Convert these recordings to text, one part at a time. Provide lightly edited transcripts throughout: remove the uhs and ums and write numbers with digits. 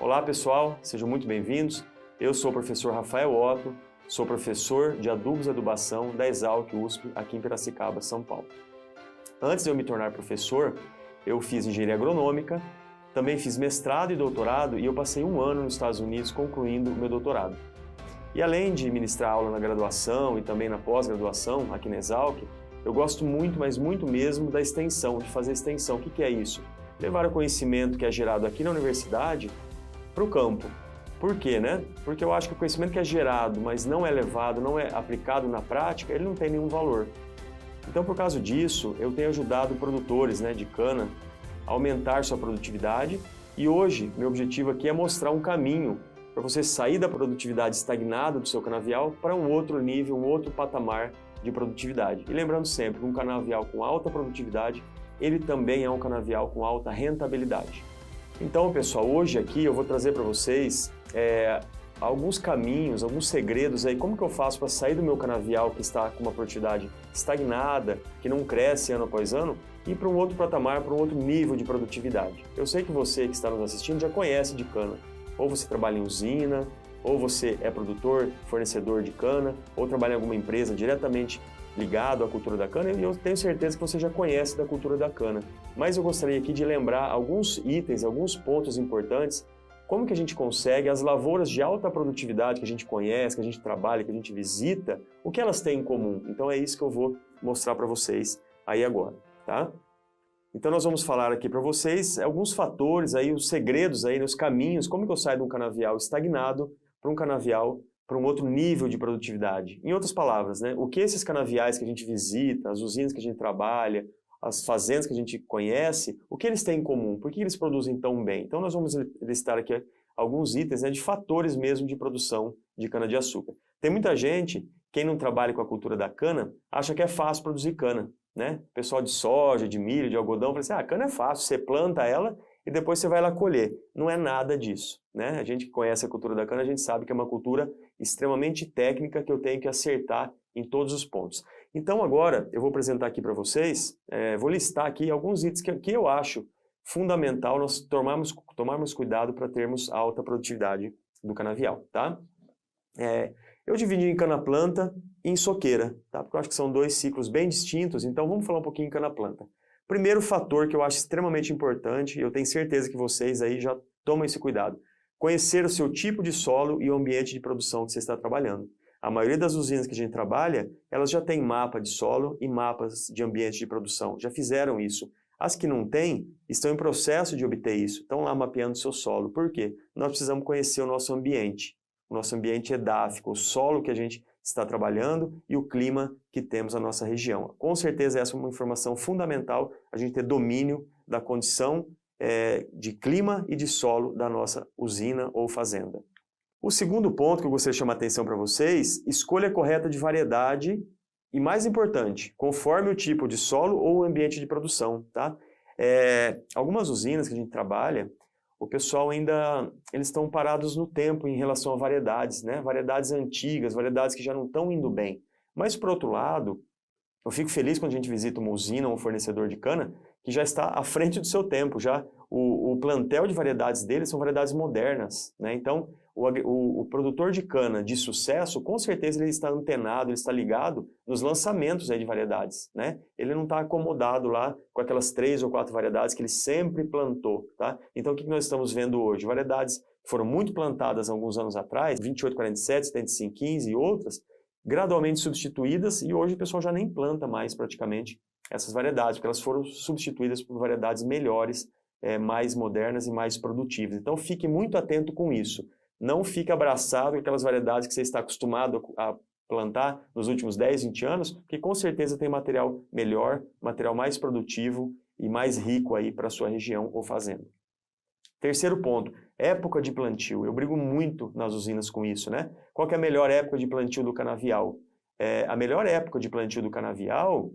Olá pessoal, sejam muito bem-vindos. Eu sou o professor Rafael Otto, sou professor de adubos e adubação da Exalc USP aqui em Piracicaba, São Paulo. Antes de eu me tornar professor, eu fiz engenharia agronômica, também fiz mestrado e doutorado e eu passei um ano nos Estados Unidos concluindo o meu doutorado. E além de ministrar aula na graduação e também na pós-graduação aqui na Exalc, eu gosto muito, mas muito mesmo da extensão, de fazer extensão. O que é isso? Levar o conhecimento que é gerado aqui na universidade para o campo. Por quê, né? Porque eu acho que o conhecimento que é gerado, mas não é levado, não é aplicado na prática, ele não tem nenhum valor. Então, por causa disso, eu tenho ajudado produtores de cana a aumentar sua produtividade e hoje, meu objetivo aqui é mostrar um caminho para você sair da produtividade estagnada do seu canavial para um outro nível, um outro patamar de produtividade. E lembrando sempre, um canavial com alta produtividade, ele também é um canavial com alta rentabilidade. Então, pessoal, hoje aqui eu vou trazer para vocês alguns caminhos, alguns segredos aí, como que eu faço para sair do meu canavial que está com uma produtividade estagnada, que não cresce ano após ano, e para um outro patamar, para um outro nível de produtividade. Eu sei que você que está nos assistindo já conhece de cana, ou você trabalha em usina, ou você é produtor, fornecedor de cana, ou trabalha em alguma empresa diretamente ligado à cultura da cana, e eu tenho certeza que você já conhece da cultura da cana. Mas eu gostaria aqui de lembrar alguns itens, alguns pontos importantes, como que a gente consegue, as lavouras de alta produtividade que a gente conhece, que a gente trabalha, que a gente visita, o que elas têm em comum? Então é isso que eu vou mostrar para vocês aí agora, tá? Então nós vamos falar aqui para vocês alguns fatores aí, os segredos aí, os caminhos, como que eu saio de um canavial estagnado para um canavial para um outro nível de produtividade. Em outras palavras, o que esses canaviais que a gente visita, as usinas que a gente trabalha, as fazendas que a gente conhece, o que eles têm em comum? Por que eles produzem tão bem? Então nós vamos listar aqui alguns itens de fatores mesmo de produção de cana-de-açúcar. Tem muita gente, quem não trabalha com a cultura da cana, acha que é fácil produzir cana. Pessoal de soja, de milho, de algodão, fala assim, a cana é fácil, você planta ela e depois você vai lá colher. Não é nada disso. A gente que conhece a cultura da cana, a gente sabe que é uma cultura extremamente técnica que eu tenho que acertar em todos os pontos. Então agora eu vou apresentar aqui para vocês, vou listar aqui alguns itens que eu acho fundamental nós tomarmos cuidado para termos alta produtividade do canavial, tá? Eu dividi em cana-planta e em soqueira, tá? Porque eu acho que são dois ciclos bem distintos, então vamos falar um pouquinho em cana-planta. Primeiro fator que eu acho extremamente importante, e eu tenho certeza que vocês aí já tomam esse cuidado, conhecer o seu tipo de solo e o ambiente de produção que você está trabalhando. A maioria das usinas que a gente trabalha, elas já têm mapa de solo e mapas de ambiente de produção, já fizeram isso. As que não têm, estão em processo de obter isso, estão lá mapeando o seu solo. Por quê? Nós precisamos conhecer o nosso ambiente edáfico, o solo que a gente está trabalhando e o clima que temos na nossa região. Com certeza essa é uma informação fundamental, a gente ter domínio da condição de clima e de solo da nossa usina ou fazenda. O segundo ponto que eu gostaria de chamar a atenção para vocês, escolha correta de variedade e, mais importante, conforme o tipo de solo ou o ambiente de produção, tá? Algumas usinas que a gente trabalha, o pessoal eles estão parados no tempo em relação a variedades, Variedades antigas, variedades que já não estão indo bem. Mas, por outro lado, eu fico feliz quando a gente visita uma usina ou um fornecedor de cana que já está à frente do seu tempo, já o plantel de variedades deles são variedades modernas, Então, o produtor de cana de sucesso, com certeza ele está antenado, ele está ligado nos lançamentos de variedades, Ele não está acomodado lá com aquelas 3 ou 4 variedades que ele sempre plantou, tá? Então o que nós estamos vendo hoje? Variedades que foram muito plantadas há alguns anos atrás, 2847, 7515 e outras, gradualmente substituídas e hoje o pessoal já nem planta mais praticamente essas variedades, porque elas foram substituídas por variedades melhores, mais modernas e mais produtivas. Então fique muito atento com isso. Não fique abraçado com aquelas variedades que você está acostumado a plantar nos últimos 10, 20 anos, porque com certeza tem material melhor, material mais produtivo e mais rico aí para a sua região ou fazenda. Terceiro ponto, época de plantio. Eu brigo muito nas usinas com isso, Qual que é a melhor época de plantio do canavial? A melhor época de plantio do canavial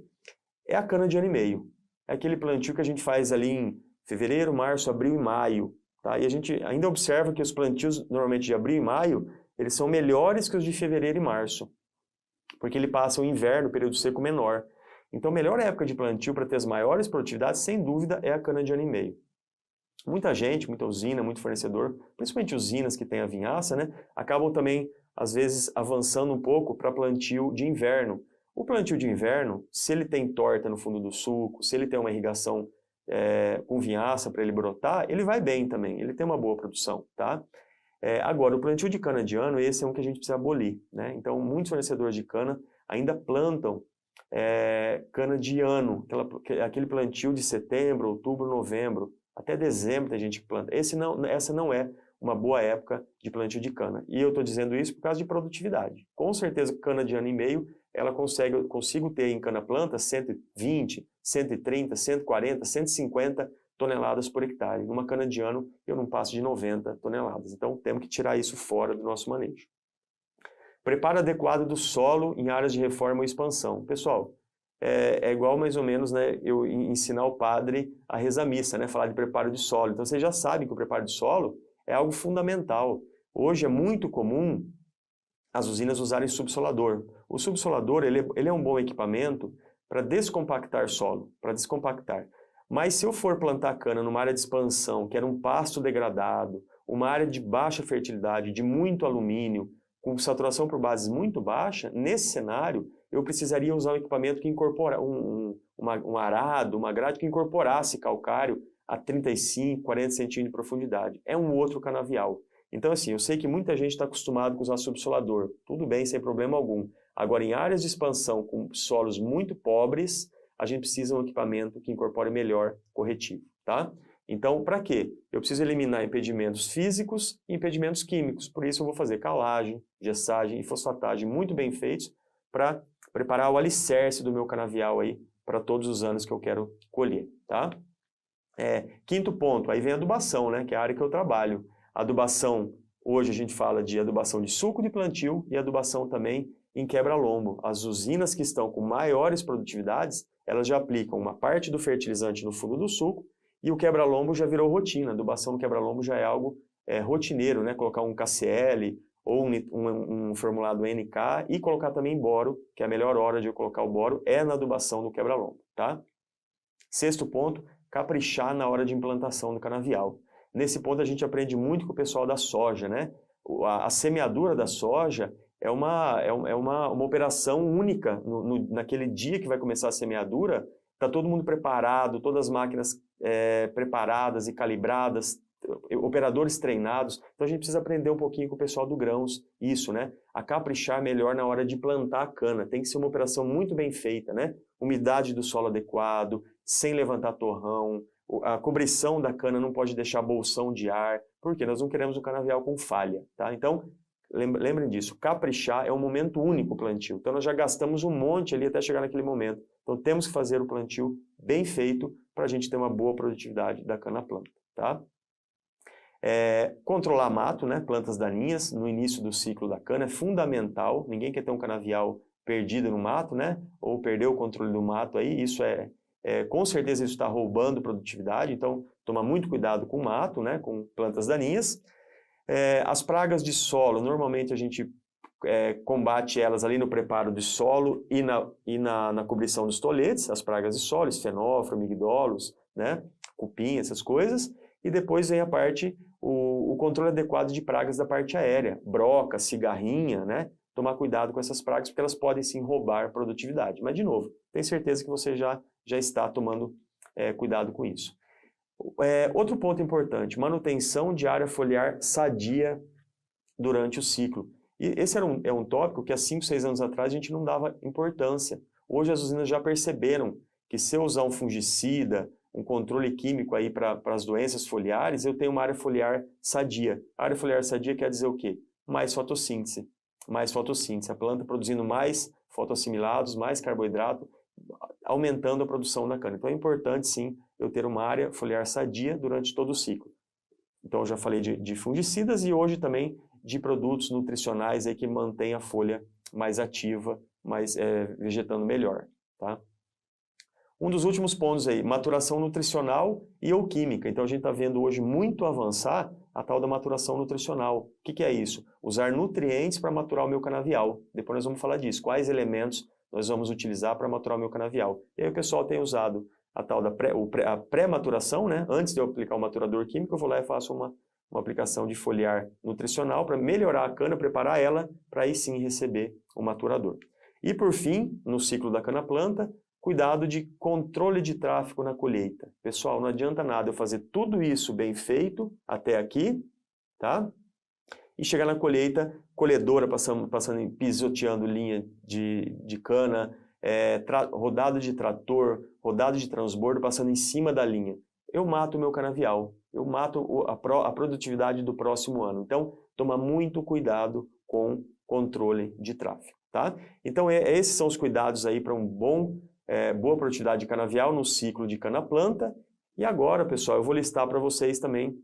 é a cana de ano e meio. É aquele plantio que a gente faz ali em fevereiro, março, abril e maio. Tá? E a gente ainda observa que os plantios, normalmente de abril e maio, eles são melhores que os de fevereiro e março, porque ele passa o inverno, o período seco menor. Então, a melhor época de plantio para ter as maiores produtividades, sem dúvida, é a cana de ano e meio. muita gente, muita usina, muito fornecedor, principalmente usinas que têm a vinhaça, né, acabam também, às vezes, avançando um pouco para plantio de inverno. O plantio de inverno, se ele tem torta no fundo do suco, se ele tem uma irrigação com vinhaça para ele brotar, ele vai bem também, ele tem uma boa produção, tá? Agora, o plantio de cana de ano, esse é um que a gente precisa abolir, né? Então, muitos fornecedores de cana ainda plantam cana de ano, aquele plantio de setembro, outubro, novembro, até dezembro tem gente que planta. Essa não é uma boa época de plantio de cana. E eu estou dizendo isso por causa de produtividade. Com certeza, cana de ano e meio, eu consigo ter em cana planta 120, 130, 140, 150 toneladas por hectare. Numa cana de ano, eu não passo de 90 toneladas. Então, temos que tirar isso fora do nosso manejo. Preparo adequado do solo em áreas de reforma ou expansão. Pessoal, é igual mais ou menos, né, eu ensinar o padre a rezar a missa, né, falar de preparo de solo. Então, vocês já sabem que o preparo de solo é algo fundamental. Hoje é muito comum as usinas usarem subsolador. O subsolador, ele é um bom equipamento para descompactar solo, para descompactar. Mas se eu for plantar cana numa área de expansão, que era um pasto degradado, uma área de baixa fertilidade, de muito alumínio, com saturação por bases muito baixa, nesse cenário, eu precisaria usar um equipamento que incorpora um arado, uma grade que incorporasse calcário a 35, 40 centímetros de profundidade. É um outro canavial. Então, assim, eu sei que muita gente está acostumado com usar subsolador. Tudo bem, sem problema algum. Agora, em áreas de expansão com solos muito pobres, a gente precisa de um equipamento que incorpore melhor corretivo, tá? Então, para quê? Eu preciso eliminar impedimentos físicos e impedimentos químicos. Por isso, eu vou fazer calagem, gessagem e fosfatagem muito bem feitos para preparar o alicerce do meu canavial aí para todos os anos que eu quero colher, tá? Quinto ponto, aí vem a adubação, né? Que é a área que eu trabalho. Adubação, hoje a gente fala de adubação de suco de plantio e adubação também em quebra-lombo. As usinas que estão com maiores produtividades, elas já aplicam uma parte do fertilizante no fundo do suco e o quebra-lombo já virou rotina. A adubação no quebra-lombo já é algo rotineiro, né? Colocar um KCl ou um formulado NK e colocar também boro, que é a melhor hora de eu colocar o boro é na adubação do quebra-lombo, tá? Sexto ponto, caprichar na hora de implantação do canavial. Nesse ponto a gente aprende muito com o pessoal da soja, né? A semeadura da soja é uma operação única. Naquele dia que vai começar a semeadura, está todo mundo preparado, todas as máquinas preparadas e calibradas, operadores treinados. Então a gente precisa aprender um pouquinho com o pessoal do grãos, isso, né? A caprichar melhor na hora de plantar a cana. Tem que ser uma operação muito bem feita, né? Umidade do solo adequado, sem levantar torrão, a cobrição da cana não pode deixar bolsão de ar, porque nós não queremos o canavial com falha, tá? Então, lembrem disso, caprichar é um momento único o plantio. Então, nós já gastamos um monte ali até chegar naquele momento. Então, temos que fazer o plantio bem feito para a gente ter uma boa produtividade da cana-planta, tá? Controlar mato, né? Plantas daninhas, no início do ciclo da cana é fundamental. Ninguém quer ter um canavial perdido no mato, né? Ou perder o controle do mato aí, isso com certeza isso está roubando produtividade, então toma muito cuidado com o mato, né, com plantas daninhas. As pragas de solo, normalmente a gente combate elas ali no preparo de solo e na cobrição dos toletes, as pragas de solo, esfenófilo, migdolos, né, cupim, essas coisas. E depois vem a parte, o controle adequado de pragas da parte aérea, broca, cigarrinha, né, tomar cuidado com essas pragas porque elas podem sim roubar produtividade. Mas, de novo, tenho certeza que você já está tomando cuidado com isso. Outro ponto importante, manutenção de área foliar sadia durante o ciclo. E esse é um tópico que há 5, 6 anos atrás a gente não dava importância. Hoje as usinas já perceberam que se eu usar um fungicida, um controle químico aí para as doenças foliares, eu tenho uma área foliar sadia. A área foliar sadia quer dizer o quê? Mais fotossíntese. Mais fotossíntese. A planta produzindo mais fotoassimilados, mais carboidrato, aumentando a produção da cana. Então é importante sim eu ter uma área foliar sadia durante todo o ciclo. Então eu já falei de fungicidas e hoje também de produtos nutricionais aí que mantêm a folha mais ativa, mais vegetando melhor, tá? Um dos últimos pontos aí, maturação nutricional e ou química. Então a gente está vendo hoje muito avançar a tal da maturação nutricional. O que é isso? Usar nutrientes para maturar o meu canavial. Depois nós vamos falar disso. Quais elementos nós vamos utilizar para maturar o meu canavial. E aí o pessoal tem usado a pré-maturação, né? Antes de eu aplicar o maturador químico, eu vou lá e faço uma aplicação de foliar nutricional para melhorar a cana, preparar ela para aí sim receber o maturador. E por fim, no ciclo da cana-planta, cuidado de controle de tráfego na colheita. Pessoal, não adianta nada eu fazer tudo isso bem feito até aqui, tá? E chegar na colheita, colhedora passando pisoteando linha de cana, rodado de trator, rodado de transbordo passando em cima da linha. Eu mato o meu canavial, eu mato a produtividade do próximo ano. Então, toma muito cuidado com controle de tráfego, tá? Então, esses são os cuidados aí para boa produtividade de canavial no ciclo de cana-planta. E agora, pessoal, eu vou listar para vocês também,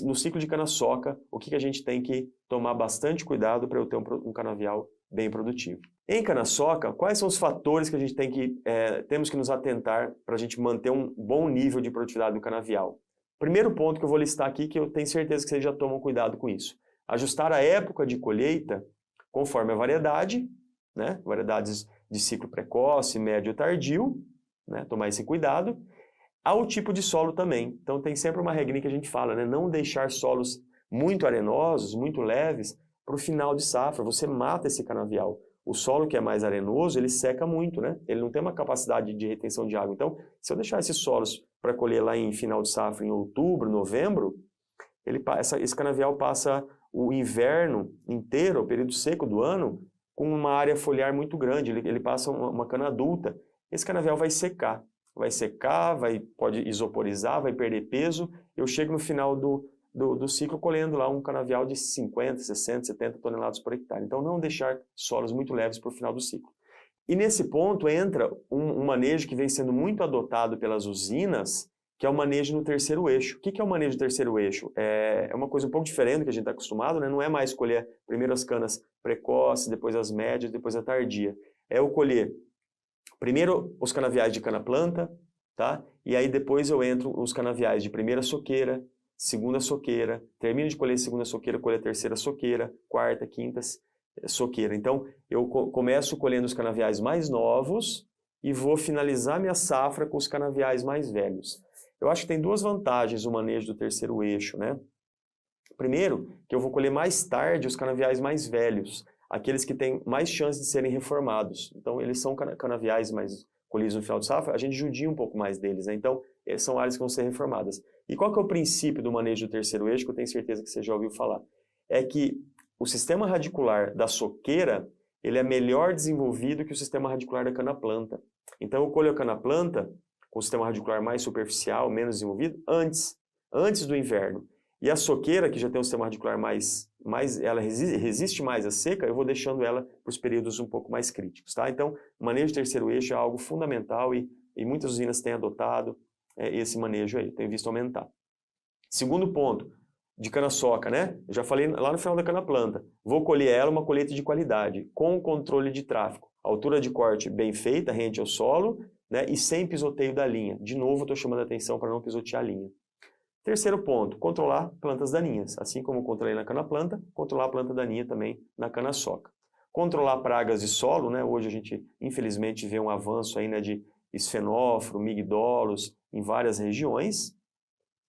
no ciclo de cana-soca, o que a gente tem que tomar bastante cuidado para eu ter um canavial bem produtivo. Em cana-soca, quais são os fatores que a gente temos que nos atentar para a gente manter um bom nível de produtividade do canavial? Primeiro ponto que eu vou listar aqui, que eu tenho certeza que vocês já tomam cuidado com isso. Ajustar a época de colheita conforme a variedade, né? Variedades de ciclo precoce, médio, tardio, né? Tomar esse cuidado. Ao tipo de solo também. Então tem sempre uma regrinha que a gente fala, né? Não deixar solos muito arenosos, muito leves, para o final de safra. Você mata esse canavial. O solo que é mais arenoso, ele seca muito, né? Ele não tem uma capacidade de retenção de água. Então, se eu deixar esses solos para colher lá em final de safra, em outubro, novembro, esse canavial passa o inverno inteiro, o período seco do ano, com uma área foliar muito grande. Ele passa uma cana adulta. Esse canavial vai secar. Vai secar, pode isoporizar, vai perder peso. Eu chego no final do ciclo colhendo lá um canavial de 50, 60, 70 toneladas por hectare. Então, não deixar solos muito leves para o final do ciclo. E nesse ponto entra um manejo que vem sendo muito adotado pelas usinas, que é o manejo no terceiro eixo. O que é o manejo no terceiro eixo? É uma coisa um pouco diferente do que a gente está acostumado, né? Não é mais colher primeiro as canas precoces, depois as médias, depois a tardia. É eu colher primeiro os canaviais de cana-planta, tá? E aí depois eu entro os canaviais de primeira soqueira, segunda soqueira, termino de colher segunda soqueira, colher terceira soqueira, quarta, quinta soqueira. Então, eu começo colhendo os canaviais mais novos e vou finalizar minha safra com os canaviais mais velhos. Eu acho que tem duas vantagens o manejo do terceiro eixo, né? Primeiro, que eu vou colher mais tarde os canaviais mais velhos, aqueles que têm mais chance de serem reformados. Então, eles são canaviais mais colhidos no final de safra, a gente judia um pouco mais deles, né? Então, são áreas que vão ser reformadas. E qual que é o princípio do manejo do terceiro eixo, que eu tenho certeza que você já ouviu falar? É que o sistema radicular da soqueira, ele é melhor desenvolvido que o sistema radicular da cana-planta. Então, eu colho a cana-planta com o sistema radicular mais superficial, menos desenvolvido, antes do inverno. E a soqueira, que já tem um sistema radicular ela resiste mais à seca, eu vou deixando ela para os períodos um pouco mais críticos, tá? Então, o manejo de terceiro eixo é algo fundamental e muitas usinas têm adotado esse manejo aí, tem visto aumentar. Segundo ponto, de cana-soca, né? Eu já falei lá no final da cana-planta. Vou colher ela uma colheita de qualidade, com controle de tráfego. Altura de corte bem feita, rente ao solo, né? E sem pisoteio da linha. De novo, estou chamando a atenção para não pisotear a linha. Terceiro ponto, controlar plantas daninhas. Assim como controlei na cana-planta, controlar a planta daninha também na cana-soca. Controlar pragas de solo, né? Hoje a gente, infelizmente, vê um avanço aí, né, de esfenóforo, migdolos em várias regiões.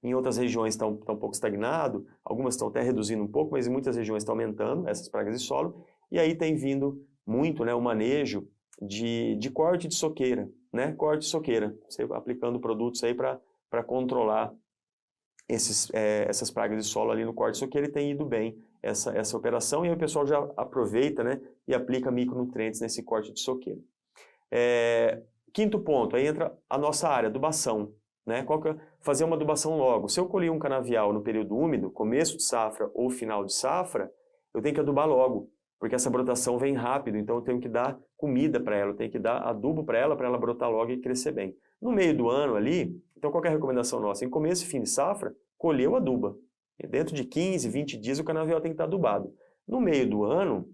Em outras regiões está um pouco estagnado, algumas estão até reduzindo um pouco, mas em muitas regiões está aumentando essas pragas de solo. E aí tem vindo muito, né, o manejo de corte de soqueira, né? Corte de soqueira, você aplicando produtos aí para controlar essas pragas de solo ali no corte de soqueira, e tem ido bem essa operação, e aí o pessoal já aproveita, né, e aplica micronutrientes nesse corte de soqueira. Quinto ponto, aí entra a nossa área, adubação. Né? Fazer uma adubação logo. Se eu colher um canavial no período úmido, começo de safra ou final de safra, eu tenho que adubar logo, porque essa brotação vem rápido, então eu tenho que dar comida para ela, eu tenho que dar adubo para ela brotar logo e crescer bem. No meio do ano ali, então qual que é a recomendação nossa? Em começo e fim de safra, colheu, aduba. E dentro de 15, 20 dias o canavial tem que estar adubado. No meio do ano,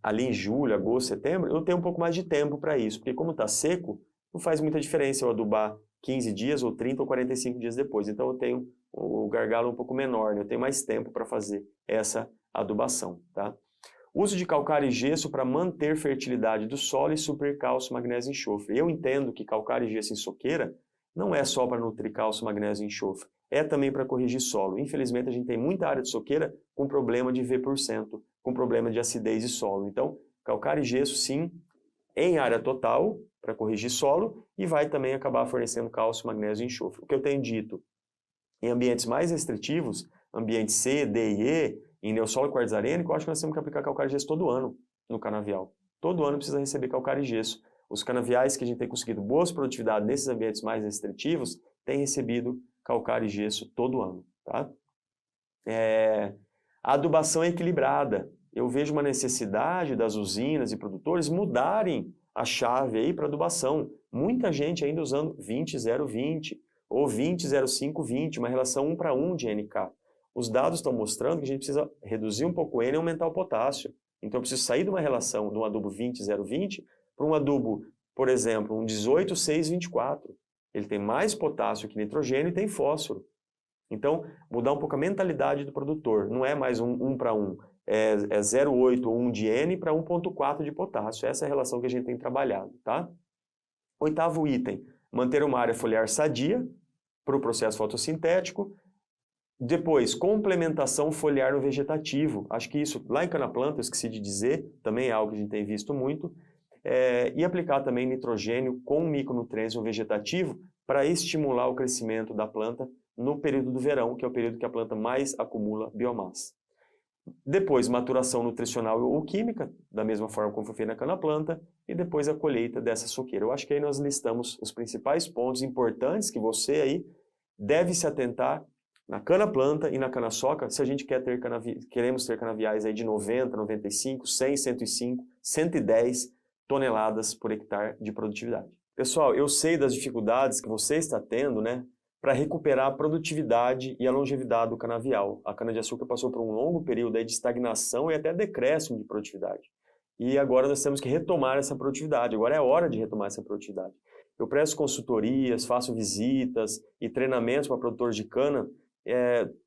ali em julho, agosto, setembro, eu tenho um pouco mais de tempo para isso, porque como está seco, não faz muita diferença eu adubar 15 dias ou 30 ou 45 dias depois. Então eu tenho o gargalo um pouco menor, né? Eu tenho mais tempo para fazer essa adubação, tá? Uso de calcário e gesso para manter fertilidade do solo e suprir cálcio, magnésio e enxofre. Eu entendo que calcário e gesso em soqueira não é só para nutrir cálcio, magnésio e enxofre, é também para corrigir solo. Infelizmente, a gente tem muita área de soqueira com problema de V%, com problema de acidez de solo. Então, calcário e gesso, sim, em área total, para corrigir solo, e vai também acabar fornecendo cálcio, magnésio e enxofre. O que eu tenho dito, em ambientes mais restritivos, ambiente C, D e E, em neossolo quartzarênico, eu acho que nós temos que aplicar calcário e gesso todo ano no canavial. Todo ano precisa receber calcário e gesso. Os canaviais que a gente tem conseguido boas produtividades nesses ambientes mais restritivos têm recebido calcário e gesso todo ano. Tá? A adubação é equilibrada. Eu vejo uma necessidade das usinas e produtores mudarem a chave aí para adubação. Muita gente ainda usando 20-0-20 ou 20-0-5-20, uma relação 1 para 1 de NK. Os dados estão mostrando que a gente precisa reduzir um pouco o N e aumentar o potássio. Então eu preciso sair de uma relação de um adubo 20-0-20 para um adubo, por exemplo, um 18-6-24. Ele tem mais potássio que nitrogênio e tem fósforo. Então, mudar um pouco a mentalidade do produtor. Não é mais um 1 para 1. É 0,8 ou 1 de N para 1,4 de potássio. Essa é a relação que a gente tem trabalhado. Tá? Oitavo item, manter uma área foliar sadia para o processo fotossintético. Depois, complementação foliar no vegetativo. Acho que isso, lá em cana-planta, eu esqueci de dizer, também é algo que a gente tem visto muito. E aplicar também nitrogênio com micronutrientes no vegetativo para estimular o crescimento da planta no período do verão, que é o período que a planta mais acumula biomassa. Depois, maturação nutricional ou química, da mesma forma como foi feita na cana-planta, e depois a colheita dessa soqueira. Eu acho que aí nós listamos os principais pontos importantes que você aí deve se atentar na cana-planta e na cana-soca, se a gente queremos ter canaviais aí de 90, 95, 100, 105, 110 toneladas por hectare de produtividade. Pessoal, eu sei das dificuldades que você está tendo, né, para recuperar a produtividade e a longevidade do canavial. A cana-de-açúcar passou por um longo período aí de estagnação e até decréscimo de produtividade. E agora nós temos que retomar essa produtividade. Agora é hora de retomar essa produtividade. Eu presto consultorias, faço visitas e treinamentos para produtores de cana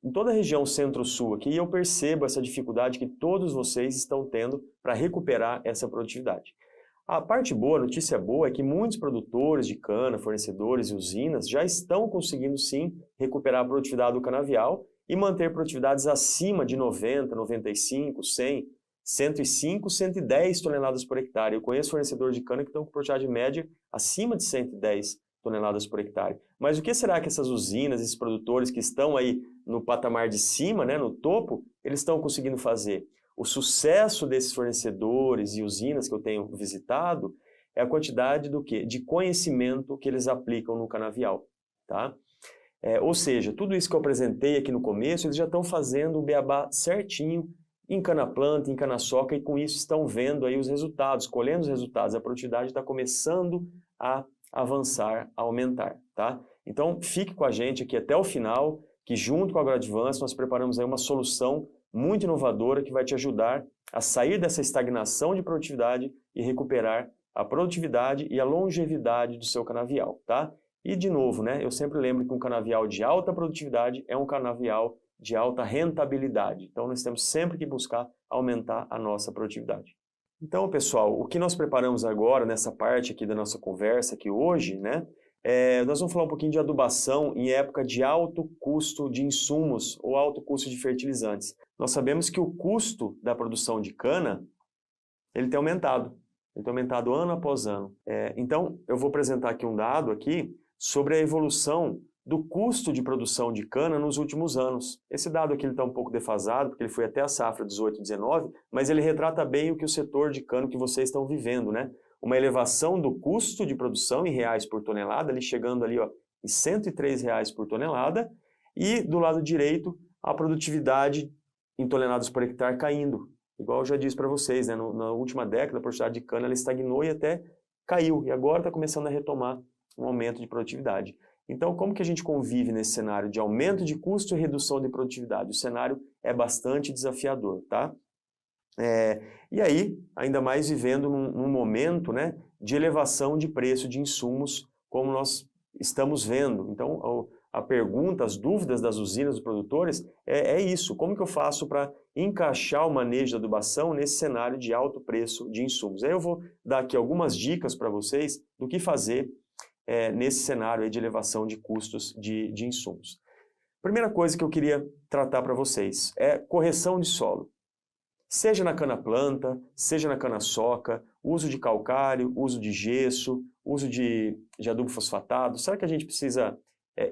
em toda a região centro-sul aqui, e eu percebo essa dificuldade que todos vocês estão tendo para recuperar essa produtividade. A parte boa, a notícia boa, é que muitos produtores de cana, fornecedores e usinas já estão conseguindo sim recuperar a produtividade do canavial e manter produtividades acima de 90, 95, 100, 105, 110 toneladas por hectare. Eu conheço fornecedores de cana que estão com produtividade média acima de 110 toneladas por hectare. Mas o que será que essas usinas, esses produtores que estão aí no patamar de cima, né, no topo, eles estão conseguindo fazer? O sucesso desses fornecedores e usinas que eu tenho visitado é a quantidade do quê? De conhecimento que eles aplicam no canavial. Tá? Ou seja, tudo isso que eu apresentei aqui no começo, eles já estão fazendo o beabá certinho em cana-planta, em cana-soca, e com isso estão vendo aí os resultados, colhendo os resultados. A produtividade está começando a avançar, a aumentar. Tá? Então, fique com a gente aqui até o final, que junto com a AgroAdvance nós preparamos aí uma solução muito inovadora que vai te ajudar a sair dessa estagnação de produtividade e recuperar a produtividade e a longevidade do seu canavial, tá? E de novo, né, eu sempre lembro que um canavial de alta produtividade é um canavial de alta rentabilidade. Então nós temos sempre que buscar aumentar a nossa produtividade. Então, pessoal, o que nós preparamos agora nessa parte aqui da nossa conversa aqui hoje, né? Nós vamos falar um pouquinho de adubação em época de alto custo de insumos ou alto custo de fertilizantes. Nós sabemos que o custo da produção de cana, ele tem aumentado ano após ano. Então, eu vou apresentar aqui um dado aqui sobre a evolução do custo de produção de cana nos últimos anos. Esse dado aqui está um pouco defasado, porque ele foi até a safra 18-19, mas ele retrata bem o que o setor de cana que vocês estão vivendo, né? Uma elevação do custo de produção em reais por tonelada, ali chegando ali, ó, em R$ 103 por tonelada, e do lado direito, a produtividade em toneladas por hectare caindo. Igual eu já disse para vocês, né, na última década, a produtividade de cana ela estagnou e até caiu, e agora está começando a retomar um aumento de produtividade. Então, como que a gente convive nesse cenário de aumento de custo e redução de produtividade? O cenário é bastante desafiador, tá? E aí, ainda mais vivendo num momento, né, de elevação de preço de insumos, como nós estamos vendo. Então, a pergunta, as dúvidas das usinas, dos produtores, é isso. Como que eu faço para encaixar o manejo da adubação nesse cenário de alto preço de insumos? Aí eu vou dar aqui algumas dicas para vocês do que fazer nesse cenário aí de elevação de custos de insumos. Primeira coisa que eu queria tratar para vocês é correção de solo. Seja na cana-planta, seja na cana-soca, uso de calcário, uso de gesso, uso de adubo fosfatado. Será que a gente precisa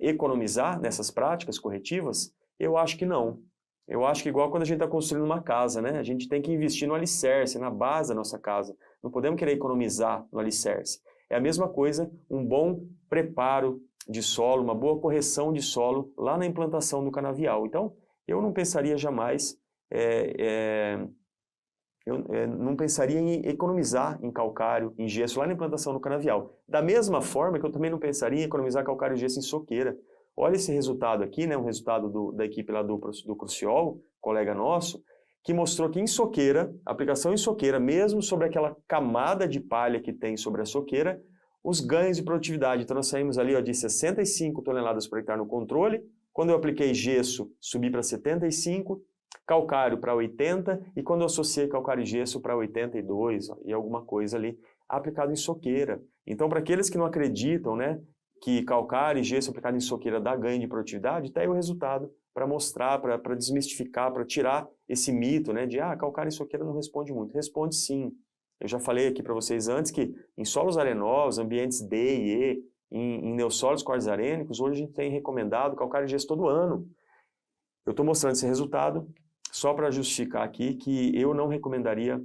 economizar nessas práticas corretivas? Eu acho que não. Eu acho que igual quando a gente está construindo uma casa, né? A gente tem que investir no alicerce, na base da nossa casa. Não podemos querer economizar no alicerce. É a mesma coisa, um bom preparo de solo, uma boa correção de solo lá na implantação do canavial. Então, eu não pensaria jamais não pensaria em economizar em calcário, em gesso, lá na implantação do canavial. Da mesma forma que eu também não pensaria em economizar calcário e gesso em soqueira. Olha esse resultado aqui, né, um resultado da equipe lá do Cruciol, colega nosso, que mostrou que em soqueira, aplicação em soqueira, mesmo sobre aquela camada de palha que tem sobre a soqueira, os ganhos de produtividade. Então nós saímos ali de 65 toneladas por hectare no controle, quando eu apliquei gesso, subi para 75, calcário para 80, e quando eu associei calcário e gesso para 82 e alguma coisa ali, aplicado em soqueira. Então, para aqueles que não acreditam, né, que calcário e gesso aplicado em soqueira dá ganho de produtividade, está aí o resultado para mostrar, para desmistificar, para tirar esse mito, né, de calcário e soqueira não responde muito. Responde sim. Eu já falei aqui para vocês antes que em solos arenosos, ambientes D e E, em neossolos quartzarênicos, hoje a gente tem recomendado calcário e gesso todo ano. Eu estou mostrando esse resultado só para justificar aqui que eu não recomendaria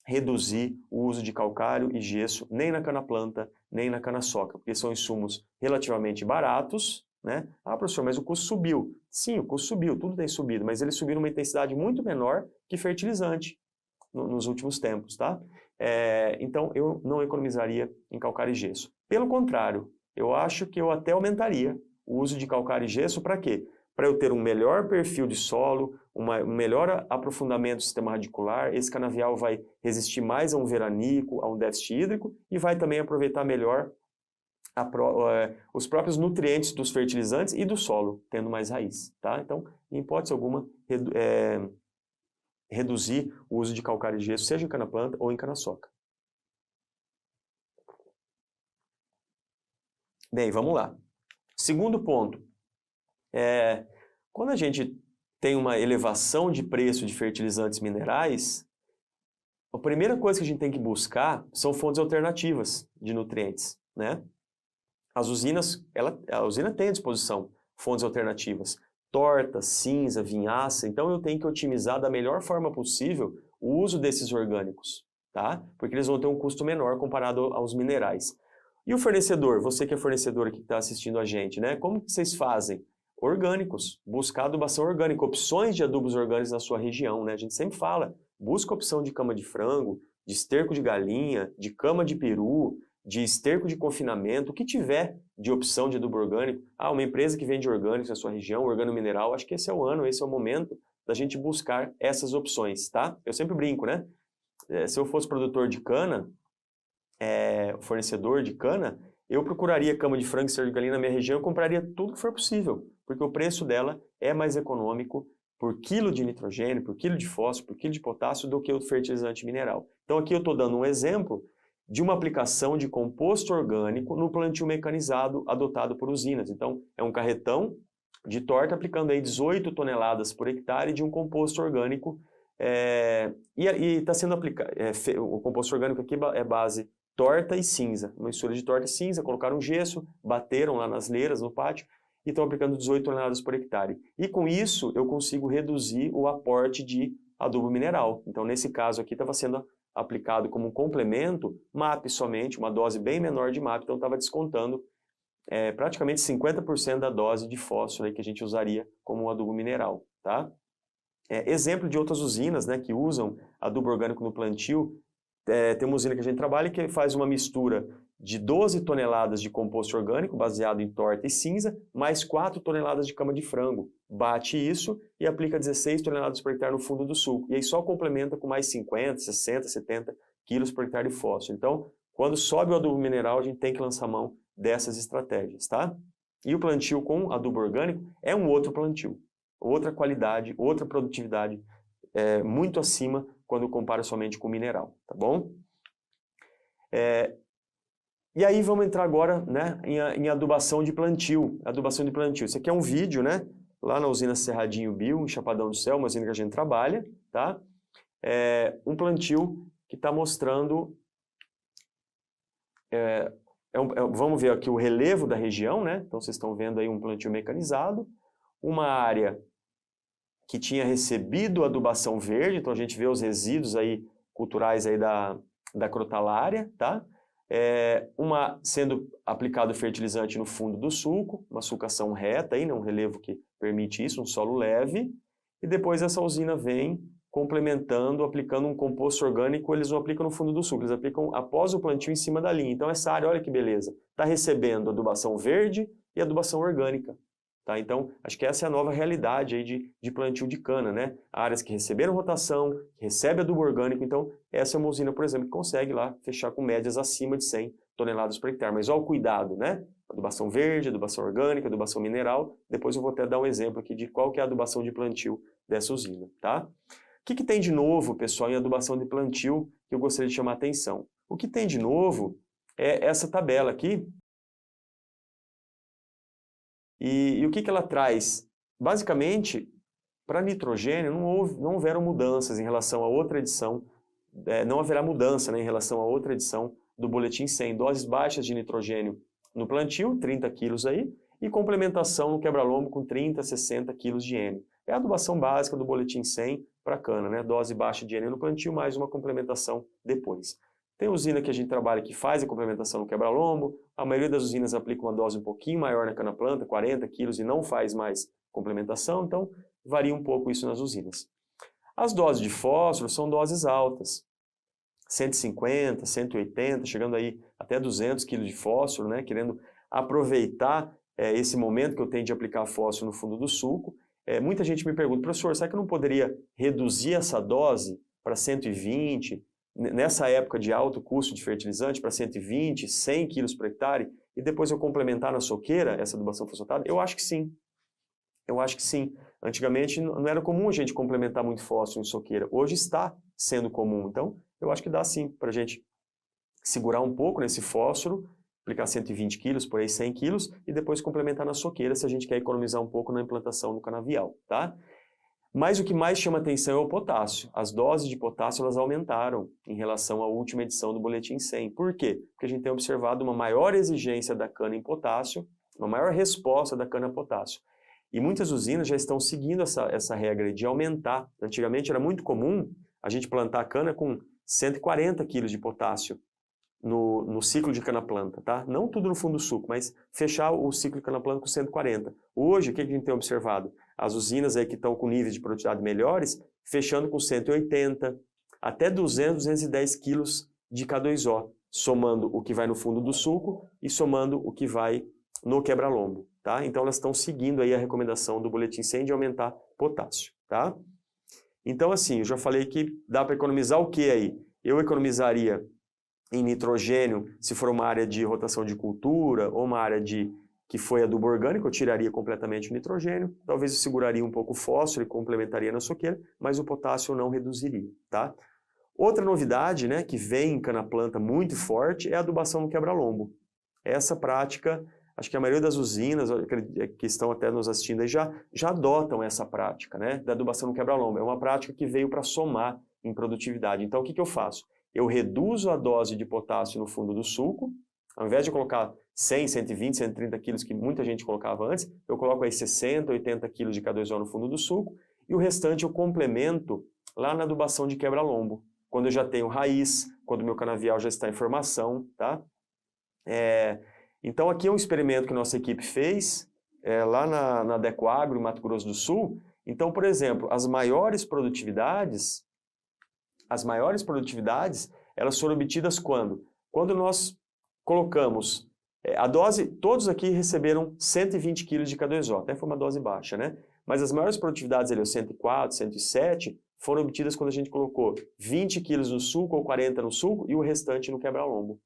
reduzir o uso de calcário e gesso nem na cana-planta, nem na cana-soca, porque são insumos relativamente baratos, né? Professor, mas o custo subiu. Sim, o custo subiu, tudo tem subido, mas ele subiu numa intensidade muito menor que fertilizante nos últimos tempos, tá? Então, eu não economizaria em calcário e gesso. Pelo contrário, eu acho que eu até aumentaria o uso de calcário e gesso para quê? Para eu ter um melhor perfil de solo, um melhor aprofundamento do sistema radicular, esse canavial vai resistir mais a um veranico, a um déficit hídrico e vai também aproveitar melhor os próprios nutrientes dos fertilizantes e do solo, tendo mais raiz. Tá? Então, em hipótese alguma, reduzir o uso de calcário e gesso, seja em cana-planta ou em cana-soca. Bem, vamos lá. Segundo ponto. Quando a gente tem uma elevação de preço de fertilizantes minerais, a primeira coisa que a gente tem que buscar são fontes alternativas de nutrientes, né? As usinas, a usina tem à disposição fontes alternativas, torta, cinza, vinhaça, então eu tenho que otimizar da melhor forma possível o uso desses orgânicos, tá? Porque eles vão ter um custo menor comparado aos minerais. E o fornecedor, você que é fornecedor aqui que está assistindo a gente, né? Como que vocês fazem? Orgânicos, buscar adubação orgânica, opções de adubos orgânicos na sua região, né? A gente sempre fala, busca opção de cama de frango, de esterco de galinha, de cama de peru, de esterco de confinamento, o que tiver de opção de adubo orgânico. Uma empresa que vende orgânicos na sua região, organomineral, acho que esse é o ano, esse é o momento da gente buscar essas opções, tá? Eu sempre brinco, né? Se eu fosse produtor de cana, fornecedor de cana, eu procuraria cama de frango e esterco de galinha na minha região, eu compraria tudo que for possível, porque o preço dela é mais econômico por quilo de nitrogênio, por quilo de fósforo, por quilo de potássio do que o fertilizante mineral. Então aqui eu estou dando um exemplo de uma aplicação de composto orgânico no plantio mecanizado adotado por usinas. Então é um carretão de torta aplicando aí 18 toneladas por hectare de um composto orgânico e está sendo aplicado, o composto orgânico aqui é base torta e cinza, uma mistura de torta e cinza, colocaram gesso, bateram lá nas leiras, no pátio, e estão aplicando 18 toneladas por hectare. E com isso eu consigo reduzir o aporte de adubo mineral. Então nesse caso aqui estava sendo aplicado como um complemento, MAP somente, uma dose bem menor de MAP, então estava descontando praticamente 50% da dose de fósforo aí que a gente usaria como um adubo mineral. Tá? Exemplo de outras usinas, né, que usam adubo orgânico no plantio, tem uma usina que a gente trabalha que faz uma mistura de 12 toneladas de composto orgânico baseado em torta e cinza, mais 4 toneladas de cama de frango. Bate isso e aplica 16 toneladas por hectare no fundo do sulco. E aí só complementa com mais 50, 60, 70 quilos por hectare de fósforo. Então, quando sobe o adubo mineral, a gente tem que lançar mão dessas estratégias, tá? E o plantio com adubo orgânico é um outro plantio, outra qualidade, outra produtividade, muito acima quando compara somente com mineral, tá bom? E aí vamos entrar agora, né, em adubação de plantio. Adubação de plantio. Esse aqui é um vídeo, né, lá na usina Cerradinho Bio, em Chapadão do Céu, uma usina que a gente trabalha, tá? Um plantio que está mostrando... vamos ver aqui o relevo da região, né? Então vocês estão vendo aí um plantio mecanizado, uma área que tinha recebido adubação verde, então a gente vê os resíduos aí culturais aí da crotalária, tá? Sendo aplicado fertilizante no fundo do sulco, uma sulcação reta aí, né? Um relevo que permite isso, um solo leve, e depois essa usina vem complementando, aplicando um composto orgânico, eles não aplicam no fundo do sulco, eles aplicam após o plantio em cima da linha. Então essa área, olha que beleza, está recebendo adubação verde e adubação orgânica. Tá? Então, acho que essa é a nova realidade aí de plantio de cana, né? Áreas que receberam rotação, que recebem adubo orgânico, então essa é uma usina, por exemplo, que consegue lá fechar com médias acima de 100 toneladas por hectare. Mas olha o cuidado, né? Adubação verde, adubação orgânica, adubação mineral. Depois eu vou até dar um exemplo aqui de qual que é a adubação de plantio dessa usina, tá? O que tem de novo, pessoal, em adubação de plantio que eu gostaria de chamar a atenção? O que tem de novo é essa tabela aqui. E o que ela traz? Basicamente, para nitrogênio não houveram mudanças em relação a outra edição, não haverá mudança, né, em relação a outra edição do Boletim 100. Doses baixas de nitrogênio no plantio, 30 quilos aí, e complementação no quebra-lombo com 30 a 60 quilos de N. É a adubação básica do Boletim 100 para cana, né? Dose baixa de N no plantio, mais uma complementação depois. Tem usina que a gente trabalha que faz a complementação no quebra-lombo, a maioria das usinas aplica uma dose um pouquinho maior na cana-planta, 40 quilos, e não faz mais complementação, então varia um pouco isso nas usinas. As doses de fósforo são doses altas, 150, 180, chegando aí até 200 quilos de fósforo, né? Querendo aproveitar esse momento que eu tenho de aplicar fósforo no fundo do sulco. Muita gente me pergunta, professor, será que eu não poderia reduzir essa dose para 120, nessa época de alto custo de fertilizante, para 120, 100 quilos por hectare, e depois eu complementar na soqueira essa adubação fosfatada? Eu acho que sim. Eu acho que sim. Antigamente não era comum a gente complementar muito fósforo em soqueira. Hoje está sendo comum. Então, eu acho que dá sim para a gente segurar um pouco nesse fósforo, aplicar 120 quilos, por aí 100 quilos, e depois complementar na soqueira se a gente quer economizar um pouco na implantação do canavial, tá? Mas o que mais chama atenção é o potássio. As doses de potássio elas aumentaram em relação à última edição do Boletim 100. Por quê? Porque a gente tem observado uma maior exigência da cana em potássio, uma maior resposta da cana a potássio. E muitas usinas já estão seguindo essa regra de aumentar. Antigamente era muito comum a gente plantar a cana com 140 quilos de potássio no ciclo de cana-planta, tá? Não tudo no fundo do sulco, mas fechar o ciclo de cana-planta com 140. Hoje, o que a gente tem observado? As usinas aí que estão com níveis de produtividade melhores, fechando com 180, até 200, 210 quilos de K2O, somando o que vai no fundo do sulco e somando o que vai no quebra-lombo, tá? Então elas estão seguindo aí a recomendação do Boletim 100 de aumentar potássio, tá? Então assim, eu já falei que dá para economizar o que aí? Eu economizaria em nitrogênio, se for uma área de rotação de cultura ou uma área que foi adubo orgânico, eu tiraria completamente o nitrogênio, talvez eu seguraria um pouco o fósforo e complementaria na soqueira, mas o potássio eu não reduziria, tá? Outra novidade, né, que vem em cana-planta muito forte é a adubação no quebra-lombo. Essa prática, acho que a maioria das usinas que estão até nos assistindo aí já adotam essa prática, né, da adubação no quebra-lombo. É uma prática que veio para somar em produtividade. Então o que eu faço? Eu reduzo a dose de potássio no fundo do sulco, ao invés de colocar 100, 120, 130 quilos que muita gente colocava antes, eu coloco aí 60, 80 quilos de K2O no fundo do sulco e o restante eu complemento lá na adubação de quebra-lombo, quando eu já tenho raiz, quando o meu canavial já está em formação, tá? Então aqui é um experimento que nossa equipe fez lá na Decoagro, em Mato Grosso do Sul. Então, por exemplo, as maiores produtividades, elas foram obtidas quando? Quando nós colocamos a dose, todos aqui receberam 120 kg de K2O, até foi uma dose baixa, né? Mas as maiores produtividades, ali, 104, 107, foram obtidas quando a gente colocou 20 kg no sulco ou 40 no sulco e o restante no quebra-lombo.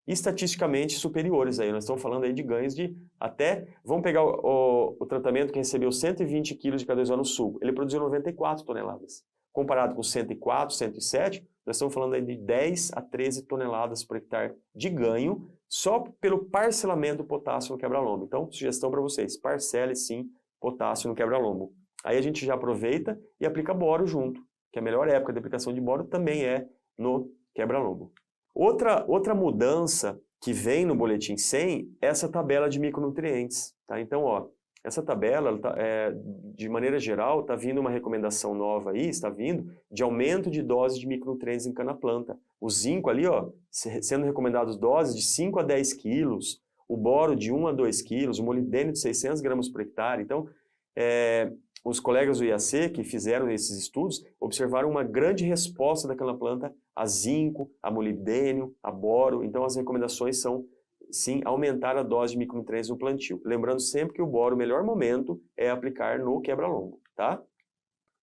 estatisticamente superiores aí. Nós estamos falando aí de ganhos de até, vamos pegar o tratamento que recebeu 120 kg de K2O no sulco, ele produziu 94 toneladas. Comparado com 104, 107, nós estamos falando aí de 10 a 13 toneladas por hectare de ganho, só pelo parcelamento do potássio no quebra-lombo. Então, sugestão para vocês, parcele sim potássio no quebra-lombo. Aí a gente já aproveita e aplica boro junto, que a melhor época de aplicação de boro também é no quebra-lombo. Outra mudança que vem no boletim 100 é essa tabela de micronutrientes. Tá? Então, ó, essa tabela, de maneira geral, está vindo uma recomendação nova aí, está vindo, de aumento de doses de micronutrientes em cana-planta. O zinco ali, ó, sendo recomendados doses de 5 a 10 quilos, o boro de 1 a 2 quilos, o molibdênio de 600 gramas por hectare. Então, os colegas do IAC que fizeram esses estudos observaram uma grande resposta da cana-planta a zinco, a molibdênio, a boro. Então, as recomendações são, sim, aumentar a dose de micronutrientes no plantio. Lembrando sempre que o boro, o melhor momento é aplicar no quebra-lombo, tá?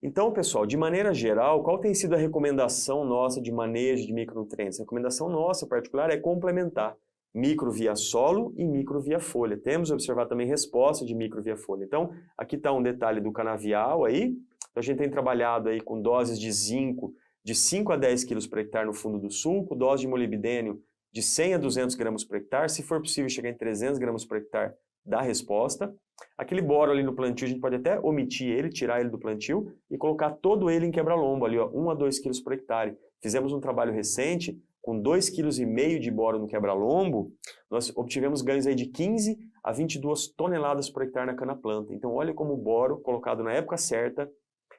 Então, pessoal, de maneira geral, qual tem sido a recomendação nossa de manejo de micronutrientes? A recomendação nossa, particular, é complementar micro via solo e micro via folha. Temos observado também resposta de micro via folha. Então, aqui está um detalhe do canavial aí. Então, a gente tem trabalhado aí com doses de zinco de 5 a 10 quilos por hectare no fundo do sulco, dose de molibdênio de 100 a 200 gramas por hectare, se for possível chegar em 300 gramas por hectare, dá resposta. Aquele boro ali no plantio, a gente pode até omitir ele, tirar ele do plantio e colocar todo ele em quebra-lombo ali, ó, 1 a 2 quilos por hectare. Fizemos um trabalho recente com 2,5 kg de boro no quebra-lombo, nós obtivemos ganhos aí de 15 a 22 toneladas por hectare na cana-planta. Então, olha como o boro, colocado na época certa,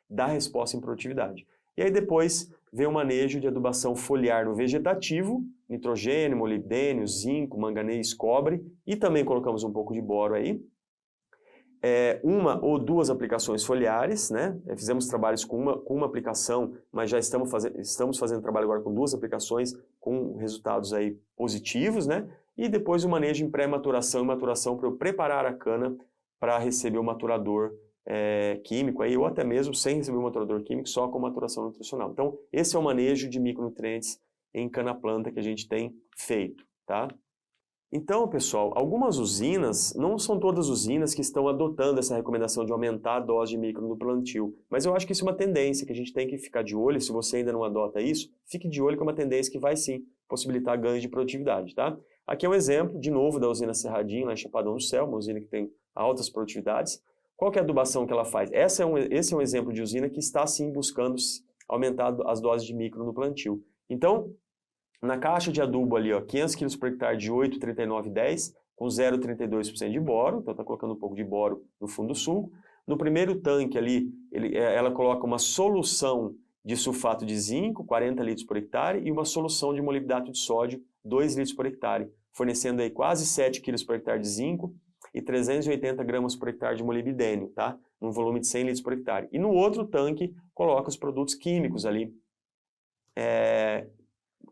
dá resposta em produtividade. E aí depois vem o manejo de adubação foliar no vegetativo, nitrogênio, molibdênio, zinco, manganês, cobre, e também colocamos um pouco de boro aí. Uma ou duas aplicações foliares, né? Fizemos trabalhos com uma aplicação, mas já estamos fazendo trabalho agora com 2 aplicações com resultados aí positivos, né? E depois o manejo em pré-maturação e maturação para eu preparar a cana para receber o maturador químico, aí, ou até mesmo sem receber o maturador químico, só com maturação nutricional. Então, esse é o manejo de micronutrientes em cana-planta que a gente tem feito, tá? Então, pessoal, algumas usinas, não são todas usinas que estão adotando essa recomendação de aumentar a dose de micro no plantio, mas eu acho que isso é uma tendência que a gente tem que ficar de olho. Se você ainda não adota isso, fique de olho que é uma tendência que vai sim possibilitar ganhos de produtividade, tá? Aqui é um exemplo, de novo, da usina Cerradinho, lá em Chapadão do Céu, uma usina que tem altas produtividades. Qual que é a adubação que ela faz? Esse é um exemplo de usina que está sim buscando aumentar as doses de micro no plantio. Então, na caixa de adubo ali, ó, 500 kg por hectare de 8,39,10, com 0,32% de boro, então está colocando um pouco de boro no fundo do sulco. No primeiro tanque ali, ela coloca uma solução de sulfato de zinco, 40 litros por hectare, e uma solução de molibdato de sódio, 2 litros por hectare, fornecendo aí quase 7 kg por hectare de zinco e 380 gramas por hectare de molibdênio, tá? Num volume de 100 litros por hectare. E no outro tanque, coloca os produtos químicos ali,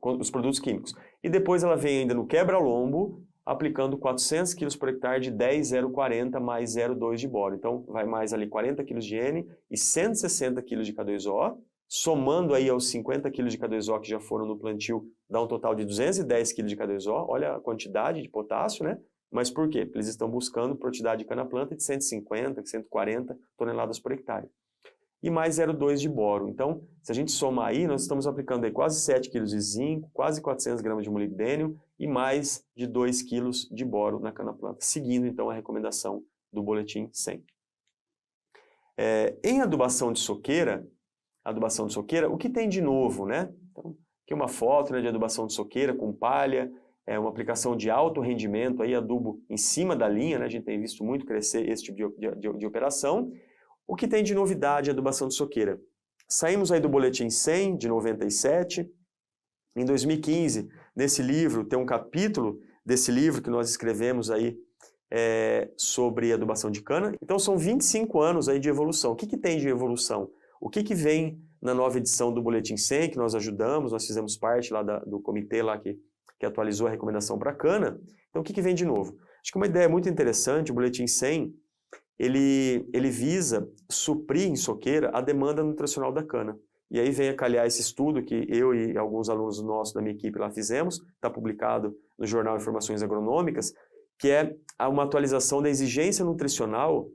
os produtos químicos. E depois ela vem ainda no quebra-lombo, aplicando 400 kg por hectare de 10,040 mais 0,2 de boro. Então, vai mais ali 40 kg de N e 160 kg de K2O, somando aí aos 50 kg de K2O que já foram no plantio, dá um total de 210 kg de K2O. Olha a quantidade de potássio, né? Mas por quê? Porque eles estão buscando produtividade de cana-planta de 150, 140 toneladas por hectare. E mais 0,2 de boro. Então, se a gente somar aí, nós estamos aplicando aí quase 7 kg de zinco, quase 400 gramas de molibdênio e mais de 2 kg de boro na cana-planta, seguindo então a recomendação do boletim 100. Em adubação de soqueira, o que tem de novo, né? Então, aqui uma foto, né, de adubação de soqueira com palha, uma aplicação de alto rendimento, aí adubo em cima da linha, né? A gente tem visto muito crescer esse tipo de operação. O que tem de novidade a adubação de soqueira? Saímos aí do boletim 100, de 97. Em 2015, nesse livro, tem um capítulo desse livro que nós escrevemos aí sobre adubação de cana. Então, são 25 anos aí de evolução. O que tem de evolução? O que vem na nova edição do boletim 100, que nós ajudamos, nós fizemos parte lá do comitê lá que atualizou a recomendação para a cana. Então, o que vem de novo? Acho que uma ideia muito interessante, o boletim 100, ele visa suprir em soqueira a demanda nutricional da cana. E aí vem a calhar esse estudo que eu e alguns alunos nossos da minha equipe lá fizemos, está publicado no Jornal Informações Agronômicas, que é uma atualização da exigência nutricional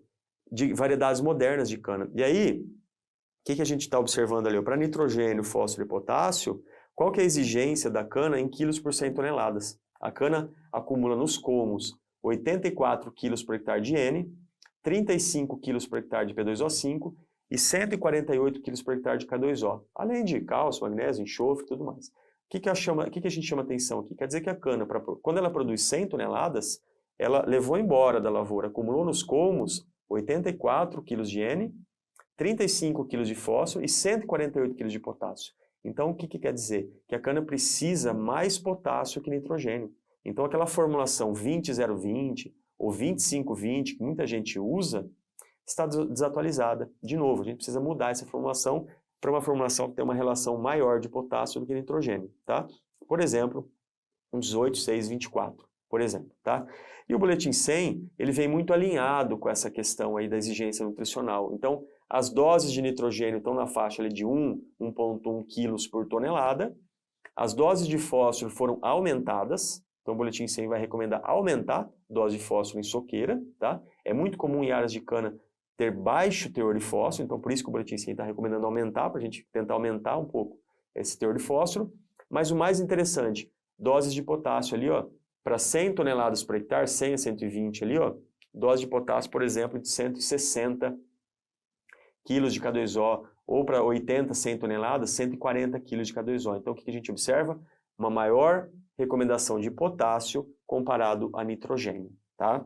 de variedades modernas de cana. E aí, o que a gente está observando ali? Para nitrogênio, fósforo e potássio, qual que é a exigência da cana em quilos por 100 toneladas? A cana acumula nos colmos 84 quilos por hectare de N, 35 quilos por hectare de P2O5 e 148 quilos por hectare de K2O, além de cálcio, magnésio, enxofre e tudo mais. O que a gente chama atenção aqui? Quer dizer que a cana, quando ela produz 100 toneladas, ela levou embora da lavoura, acumulou nos colmos 84 quilos de N, 35 quilos de fósforo e 148 quilos de potássio. Então, o que quer dizer? Que a cana precisa mais potássio que nitrogênio. Então, aquela formulação 20-0-20 ou 25-20 que muita gente usa, está desatualizada. De novo, a gente precisa mudar essa formulação para uma formulação que tem uma relação maior de potássio do que nitrogênio, tá? Por exemplo, um 18-6-24, por exemplo, tá? E o Boletim 100, ele vem muito alinhado com essa questão aí da exigência nutricional. Então, as doses de nitrogênio estão na faixa ali de 1,1 quilos por tonelada. As doses de fósforo foram aumentadas. Então, o Boletim 100 vai recomendar aumentar a dose de fósforo em soqueira, tá? É muito comum em áreas de cana ter baixo teor de fósforo, então por isso que o Boletim 100 está recomendando aumentar, para a gente tentar aumentar um pouco esse teor de fósforo. Mas o mais interessante, doses de potássio ali, ó, para 100 toneladas por hectare, 100 a 120 ali, ó, dose de potássio, por exemplo, de 160 quilos de K2O, ou para 80, 100 toneladas, 140 quilos de K2O. Então, o que a gente observa? Uma maior recomendação de potássio comparado a nitrogênio, tá?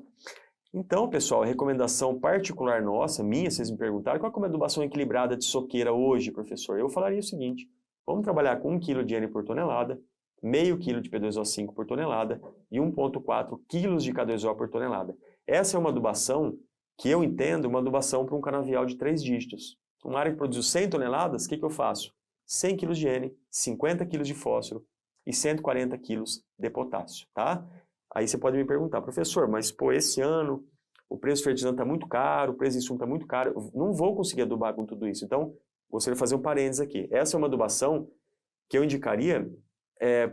Então, pessoal, a recomendação particular nossa, minha, vocês me perguntaram, qual é a adubação equilibrada de soqueira hoje, professor? Eu falaria o seguinte, vamos trabalhar com 1 kg de N por tonelada, meio quilo de P2O5 por tonelada e 1,4 kg de K2O por tonelada. Essa é uma adubação que eu entendo uma adubação para um canavial de 3 dígitos. Uma área que produziu 100 toneladas, o que eu faço? 100 kg de N, 50 kg de fósforo e 140 kg de potássio, tá? Aí você pode me perguntar, professor, mas pô, esse ano o preço do fertilizante está muito caro, o preço de insumo está muito caro, eu não vou conseguir adubar com tudo isso. Então, gostaria de fazer um parênteses aqui. Essa é uma adubação que eu indicaria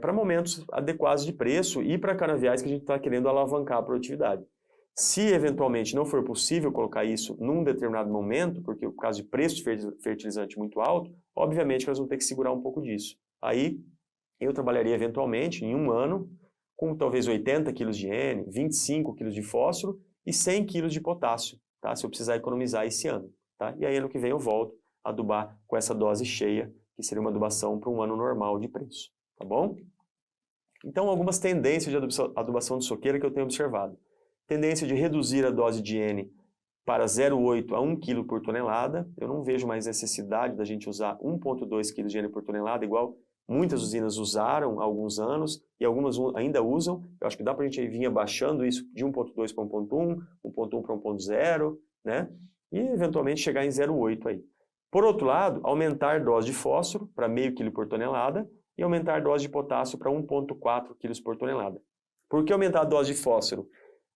para momentos adequados de preço e para canaviais que a gente está querendo alavancar a produtividade. Se eventualmente não for possível colocar isso num determinado momento, porque o caso de preço de fertilizante muito alto, obviamente que nós vamos ter que segurar um pouco disso. Aí eu trabalharia eventualmente em um ano com talvez 80 kg de N, 25 kg de fósforo e 100 kg de potássio, tá? Se eu precisar economizar esse ano, tá? E aí ano que vem eu volto a adubar com essa dose cheia, que seria uma adubação para um ano normal de preço, tá bom? Então, algumas tendências de adubação de soqueira que eu tenho observado. Tendência de reduzir a dose de N para 0,8 a 1 kg por tonelada. Eu não vejo mais necessidade da gente usar 1,2 kg de N por tonelada, igual muitas usinas usaram há alguns anos e algumas ainda usam. Eu acho que dá para a gente vir abaixando isso de 1,2 para 1,1, 1,1 para 1,0, né? E eventualmente chegar em 0,8 aí. Por outro lado, aumentar a dose de fósforo para meio quilo por tonelada e aumentar a dose de potássio para 1,4 kg por tonelada. Por que aumentar a dose de fósforo?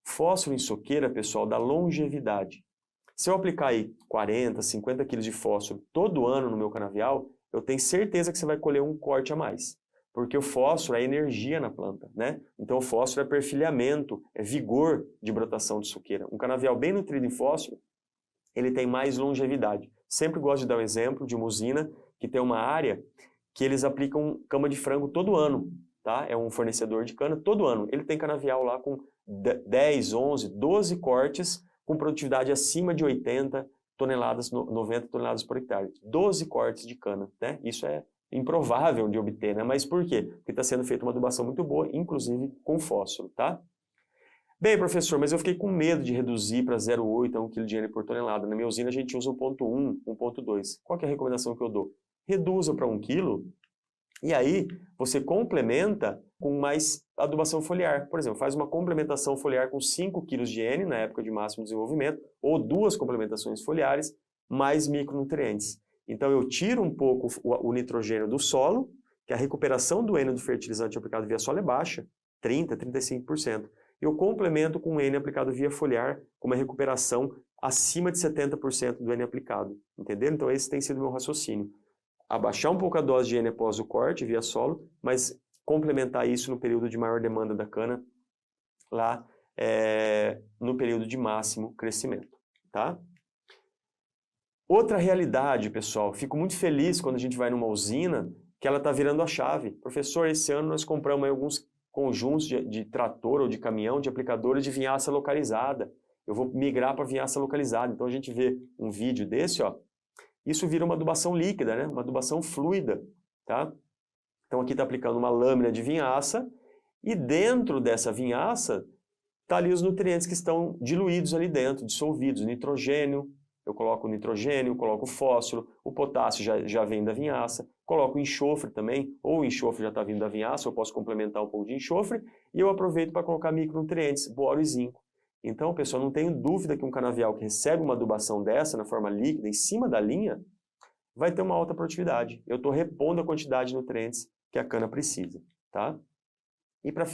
Fósforo em soqueira, pessoal, dá longevidade. Se eu aplicar aí 40, 50 kg de fósforo todo ano no meu canavial, eu tenho certeza que você vai colher um corte a mais. Porque o fósforo é energia na planta, né? Então o fósforo é perfilhamento, é vigor de brotação de soqueira. Um canavial bem nutrido em fósforo, ele tem mais longevidade. Sempre gosto de dar um exemplo de uma usina que tem uma área que eles aplicam cama de frango todo ano, tá? É um fornecedor de cana todo ano. Ele tem canavial lá com 10, 11, 12 cortes com produtividade acima de 80 toneladas, 90 toneladas por hectare. 12 cortes de cana, né? Isso é improvável de obter, né? Mas por quê? Porque está sendo feita uma adubação muito boa, inclusive com fósforo, tá? Bem, professor, mas eu fiquei com medo de reduzir para 0,8 a 1 kg de N por tonelada. Na minha usina a gente usa 1,1, 1,2. Qual que é a recomendação que eu dou? Reduza para 1 kg e aí você complementa com mais adubação foliar. Por exemplo, faz uma complementação foliar com 5 kg de N na época de máximo desenvolvimento ou 2 complementações foliares mais micronutrientes. Então eu tiro um pouco o nitrogênio do solo, que a recuperação do N do fertilizante aplicado via solo é baixa, 30%, 35%. Eu complemento com o N aplicado via foliar, com uma recuperação acima de 70% do N aplicado. Entenderam? Então esse tem sido o meu raciocínio. abaixar um pouco a dose de N após o corte via solo, mas complementar isso no período de maior demanda da cana, lá no período de máximo crescimento, tá? Outra realidade, pessoal, fico muito feliz quando a gente vai numa usina que ela está virando a chave. Professor, esse ano nós compramos aí alguns conjuntos de trator ou de caminhão, de aplicadores de vinhaça localizada. Eu vou migrar para vinhaça localizada. Então a gente vê um vídeo desse, ó, isso vira uma adubação líquida, né? Uma adubação fluida, tá? Então aqui está aplicando uma lâmina de vinhaça e dentro dessa vinhaça tá ali os nutrientes que estão diluídos ali dentro, dissolvidos, nitrogênio, eu coloco o nitrogênio, coloco o fósforo, o potássio já vem da vinhaça, coloco o enxofre também, ou o enxofre já está vindo da vinhaça, eu posso complementar um pouco de enxofre, e eu aproveito para colocar micronutrientes, boro e zinco. Então, pessoal, não tenho dúvida que um canavial que recebe uma adubação dessa, na forma líquida, em cima da linha, vai ter uma alta produtividade. Eu estou repondo a quantidade de nutrientes que a cana precisa, tá? E para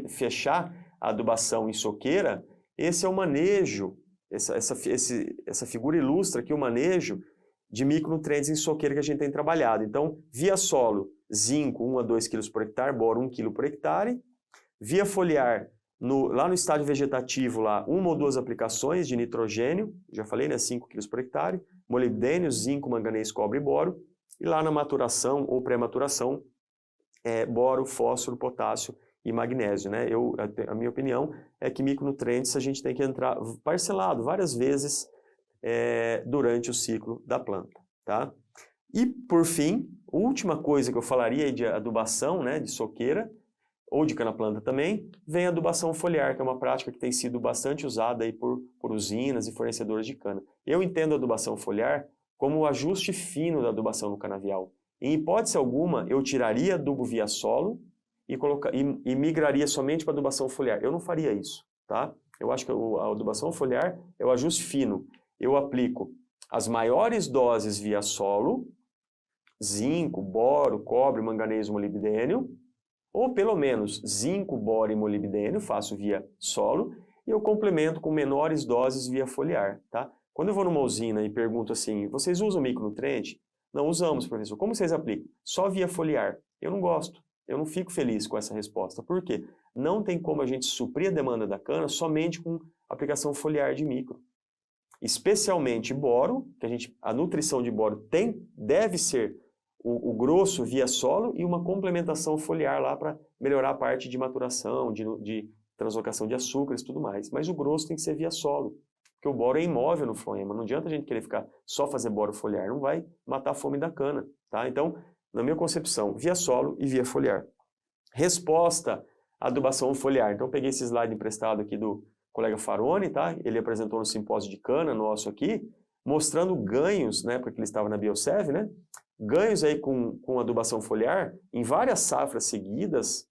fechar a adubação em soqueira, esse é o manejo, essa figura ilustra aqui o manejo de micronutrientes em soqueira que a gente tem trabalhado. Então, via solo, zinco 1 a 2 kg por hectare, boro 1 kg por hectare. Via foliar, lá no estágio vegetativo, lá, 1 ou 2 aplicações de nitrogênio, já falei, né, 5 kg por hectare, molibdênio, zinco, manganês, cobre e boro. E lá na maturação ou pré-maturação, boro, fósforo, potássio e magnésio, né? A minha opinião é que micronutrientes a gente tem que entrar parcelado várias vezes durante o ciclo da planta, tá? E, por fim, última coisa que eu falaria aí de adubação, né, de soqueira, ou de cana-planta também, vem a adubação foliar, que é uma prática que tem sido bastante usada aí por usinas e fornecedores de cana. Eu entendo a adubação foliar como o ajuste fino da adubação no canavial. Em hipótese alguma, eu tiraria adubo via solo e migraria somente para adubação foliar. Eu não faria isso, tá? Eu acho que a adubação foliar é o ajuste fino. Eu aplico as maiores doses via solo, zinco, boro, cobre, manganês, molibdênio, ou pelo menos zinco, boro e molibdênio, faço via solo, e eu complemento com menores doses via foliar, tá? Quando eu vou numa usina e pergunto assim, vocês usam micronutriente? Não usamos, professor. Como vocês aplicam? Só via foliar. Eu não gosto. Eu não fico feliz com essa resposta. Por quê? Não tem como a gente suprir a demanda da cana somente com aplicação foliar de micro. Especialmente boro, que a nutrição de boro deve ser o grosso via solo e uma complementação foliar lá para melhorar a parte de maturação, de translocação de açúcares e tudo mais. Mas o grosso tem que ser via solo, porque o boro é imóvel no floema. Não adianta a gente querer ficar só fazer boro foliar, não vai matar a fome da cana, tá? Então, na minha concepção, via solo e via foliar. Resposta à adubação foliar. Então, eu peguei esse slide emprestado aqui do colega Faroni, tá? Ele apresentou no simpósio de cana nosso aqui, mostrando ganhos, né, porque ele estava na Biosev, né? Ganhos aí com adubação foliar em várias safras seguidas,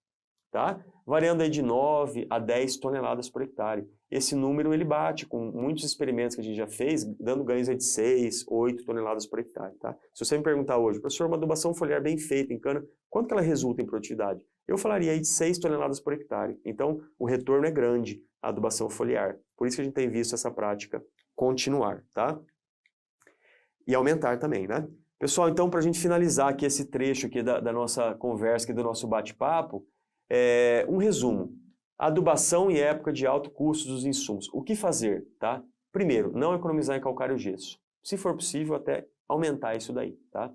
tá? Variando aí de 9 a 10 toneladas por hectare. Esse número ele bate com muitos experimentos que a gente já fez, dando ganhos aí de 6, 8 toneladas por hectare, tá? Se você me perguntar hoje, professor, uma adubação foliar bem feita em cana, quanto que ela resulta em produtividade? Eu falaria aí de 6 toneladas por hectare. Então, o retorno é grande, a adubação foliar. Por isso que a gente tem visto essa prática continuar, tá? E aumentar também, né? Pessoal, então, para a gente finalizar aqui esse trecho aqui da nossa conversa, aqui do nosso bate-papo, um resumo. Adubação em época de alto custo dos insumos. O que fazer, tá? Primeiro, não economizar em calcário gesso. Se for possível, até aumentar isso daí, tá?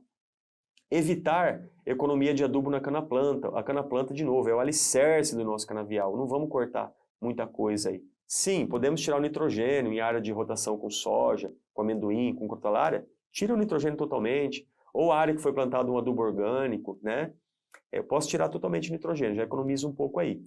Evitar economia de adubo na cana-planta. A cana-planta, de novo, é o alicerce do nosso canavial. Não vamos cortar muita coisa aí. Sim, podemos tirar o nitrogênio em área de rotação com soja, com amendoim, com crotalária. Tira o nitrogênio totalmente. Ou a área que foi plantada um adubo orgânico, né? Eu posso tirar totalmente o nitrogênio, já economizo um pouco aí.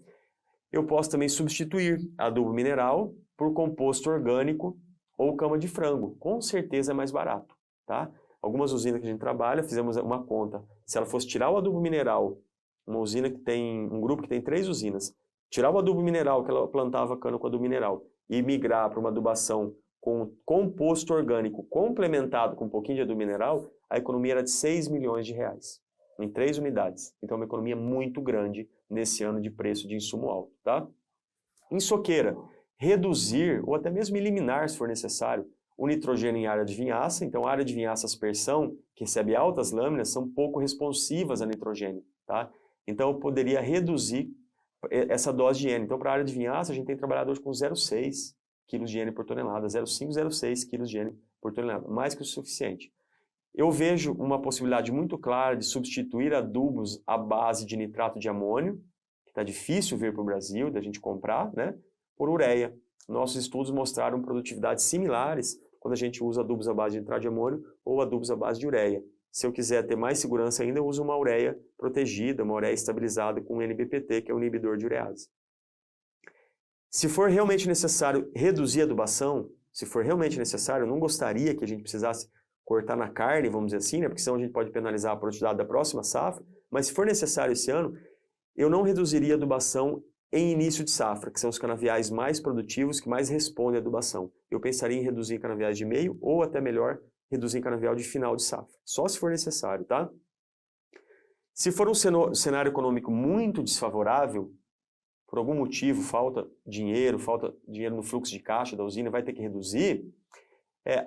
Eu posso também substituir adubo mineral por composto orgânico ou cama de frango. Com certeza é mais barato, tá? Algumas usinas que a gente trabalha, fizemos uma conta. Se ela fosse tirar o adubo mineral, uma usina que tem, um grupo que tem 3 usinas, tirar o adubo mineral, que ela plantava cana com adubo mineral, e migrar para uma adubação com composto orgânico complementado com um pouquinho de adubo mineral, a economia era de 6 milhões de reais, em 3 unidades. Então, é uma economia muito grande nesse ano de preço de insumo alto, tá? Em soqueira, reduzir ou até mesmo eliminar, se for necessário, o nitrogênio em área de vinhaça. Então, a área de vinhaça aspersão, que recebe altas lâminas, são pouco responsivas a nitrogênio, tá? Então, eu poderia reduzir essa dose de N. Então, para a área de vinhaça, a gente tem trabalhado hoje com 0,6 kg de N por tonelada, 0,5, 0,6 kg de N por tonelada, mais que o suficiente. Eu vejo uma possibilidade muito clara de substituir adubos à base de nitrato de amônio, que está difícil vir para o Brasil, da gente comprar, né, por ureia. Nossos estudos mostraram produtividades similares quando a gente usa adubos à base de nitrato de amônio ou adubos à base de ureia. Se eu quiser ter mais segurança ainda, eu uso uma ureia protegida, uma ureia estabilizada com NBPT, que é o inibidor de urease. Se for realmente necessário reduzir a adubação, se for realmente necessário, eu não gostaria que a gente precisasse cortar na carne, vamos dizer assim, né? Porque senão a gente pode penalizar a produtividade da próxima safra, mas se for necessário esse ano, eu não reduziria a adubação em início de safra, que são os canaviais mais produtivos, que mais respondem à adubação. Eu pensaria em reduzir em canaviais de meio, ou até melhor, reduzir em canavial de final de safra. Só se for necessário, tá? Se for um cenário econômico muito desfavorável, por algum motivo, falta dinheiro no fluxo de caixa da usina, vai ter que reduzir,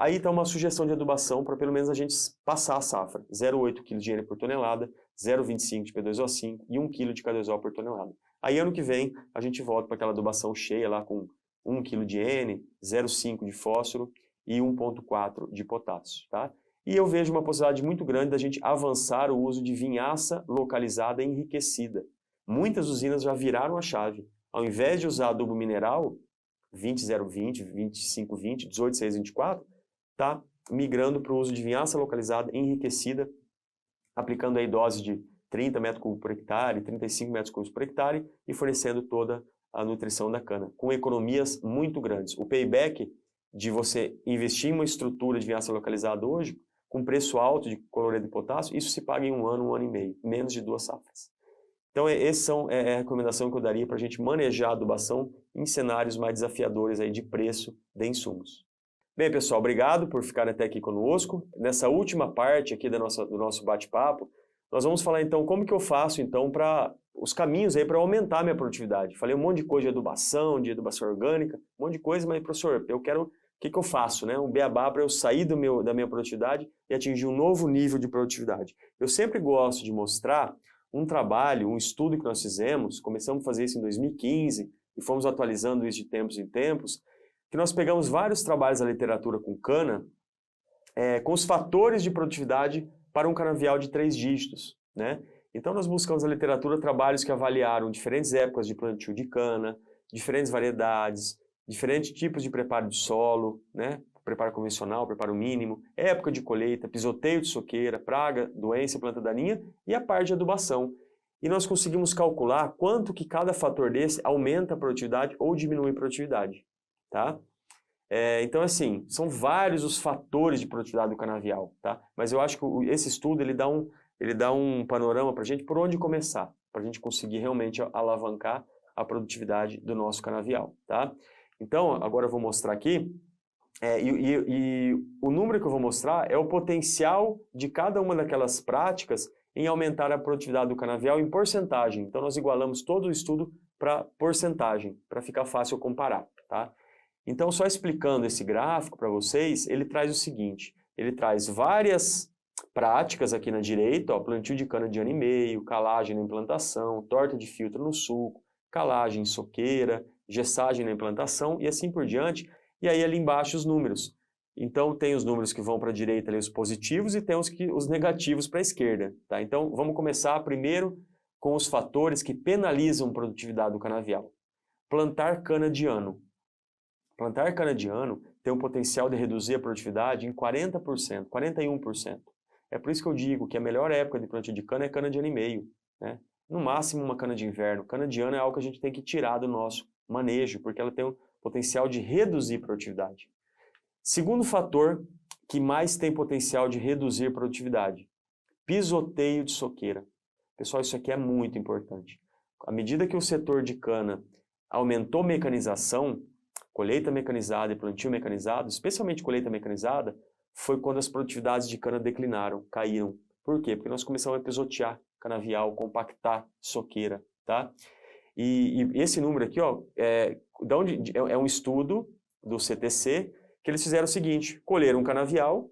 aí está uma sugestão de adubação para pelo menos a gente passar a safra. 0,8 kg de N por tonelada, 0,25 de P2O5 e 1 kg de K2O por tonelada. Aí ano que vem a gente volta para aquela adubação cheia lá com 1 kg de N, 0,5 de fósforo e 1,4 de potássio, tá? E eu vejo uma possibilidade muito grande da gente avançar o uso de vinhaça localizada enriquecida. Muitas usinas já viraram a chave. Ao invés de usar adubo mineral, 20,020, 25,20, 18,624, tá migrando para o uso de vinhaça localizada enriquecida, aplicando aí doses de 30 metros cúbicos por hectare, 35 metros cúbicos por hectare e fornecendo toda a nutrição da cana, com economias muito grandes. O payback de você investir em uma estrutura de vinhaça localizada hoje, com preço alto de cloreto de potássio, isso se paga em um ano e meio, menos de 2 safras. Então, essa é a recomendação que eu daria para a gente manejar a adubação em cenários mais desafiadores aí de preço de insumos. Bem, pessoal, obrigado por ficar até aqui conosco. Nessa última parte aqui do nosso bate-papo, nós vamos falar então como que eu faço então para os caminhos aí para aumentar a minha produtividade. Falei um monte de coisa de adubação orgânica, um monte de coisa, mas professor, eu quero, o que eu faço, né? Um beabá para eu sair da minha produtividade e atingir um novo nível de produtividade. Eu sempre gosto de mostrar um trabalho, um estudo que nós fizemos, começamos a fazer isso em 2015 e fomos atualizando isso de tempos em tempos, que nós pegamos vários trabalhos da literatura com cana, com os fatores de produtividade para um canavial de 3 dígitos, né? Então nós buscamos na literatura trabalhos que avaliaram diferentes épocas de plantio de cana, diferentes variedades, diferentes tipos de preparo de solo, né? Preparo convencional, preparo mínimo, época de colheita, pisoteio de soqueira, praga, doença e planta daninha e a parte de adubação. E nós conseguimos calcular quanto que cada fator desse aumenta a produtividade ou diminui a produtividade, tá? Então, assim, são vários os fatores de produtividade do canavial, tá? Mas eu acho que esse estudo, ele dá um panorama para a gente por onde começar, para a gente conseguir realmente alavancar a produtividade do nosso canavial, tá? Então, agora eu vou mostrar aqui, e o número que eu vou mostrar é o potencial de cada uma daquelas práticas em aumentar a produtividade do canavial em porcentagem. Então, nós igualamos todo o estudo para porcentagem, para ficar fácil comparar, tá? Então, só explicando esse gráfico para vocês, ele traz o seguinte, ele traz várias práticas aqui na direita, ó, plantio de cana de ano e meio, calagem na implantação, torta de filtro no suco, calagem em soqueira, gessagem na implantação e assim por diante. E aí ali embaixo os números. Então tem os números que vão para a direita, ali, os positivos, e tem os negativos para a esquerda. Tá? Então vamos começar primeiro com os fatores que penalizam a produtividade do canavial. Plantar cana de ano. Plantar cana de ano tem um potencial de reduzir a produtividade em 40%, 41%. É por isso que eu digo que a melhor época de plantio de cana é cana de ano e meio, né? No máximo uma cana de inverno. Cana de ano é algo que a gente tem que tirar do nosso manejo, porque ela tem um potencial de reduzir produtividade. Segundo fator que mais tem potencial de reduzir produtividade, pisoteio de soqueira. Pessoal, isso aqui é muito importante. À medida que o setor de cana aumentou mecanização, colheita mecanizada e plantio mecanizado, especialmente colheita mecanizada, foi quando as produtividades de cana declinaram, caíram. Por quê? Porque nós começamos a pisotear canavial, compactar soqueira, tá? E esse número aqui, ó, é um estudo do CTC que eles fizeram o seguinte, colheram um canavial,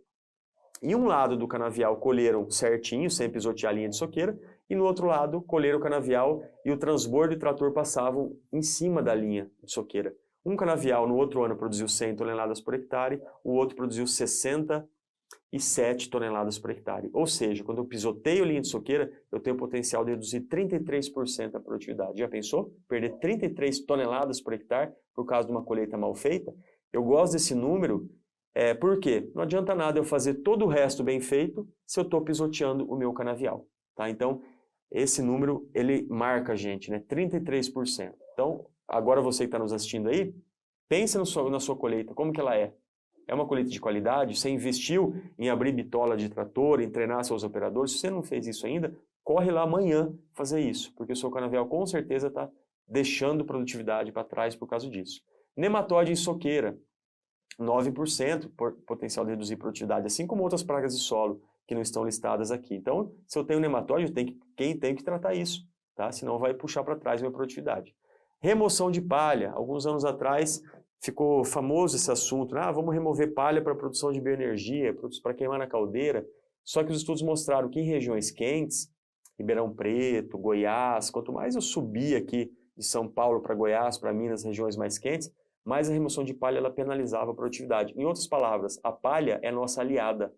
e um lado do canavial colheram certinho, sem pisotear a linha de soqueira, e no outro lado colheram o canavial e o transbordo e o trator passavam em cima da linha de soqueira. Um canavial no outro ano produziu 100 toneladas por hectare, o outro produziu 67 toneladas por hectare. Ou seja, quando eu pisoteio a linha de soqueira, eu tenho o potencial de reduzir 33% a produtividade. Já pensou? Perder 33 toneladas por hectare por causa de uma colheita mal feita? Eu gosto desse número, por quê? Não adianta nada eu fazer todo o resto bem feito se eu estou pisoteando o meu canavial. Tá? Então, esse número, ele marca a gente, né? 33%. Então, agora você que está nos assistindo aí, pense na sua colheita, como que ela é? É uma colheita de qualidade? Você investiu em abrir bitola de trator, em treinar seus operadores? Se você não fez isso ainda, corre lá amanhã fazer isso, porque o seu canavial com certeza está deixando produtividade para trás por causa disso. Nematóide em soqueira, 9% potencial de reduzir produtividade, assim como outras pragas de solo que não estão listadas aqui. Então, se eu tenho nematóide, quem tem que tratar isso, tá? Senão vai puxar para trás a minha produtividade. Remoção de palha. Alguns anos atrás ficou famoso esse assunto, né? Vamos remover palha para produção de bioenergia, para queimar na caldeira. Só que os estudos mostraram que em regiões quentes, Ribeirão Preto, Goiás, quanto mais eu subia aqui de São Paulo para Goiás, para Minas, regiões mais quentes, mais a remoção de palha ela penalizava a produtividade. Em outras palavras, a palha é nossa aliada.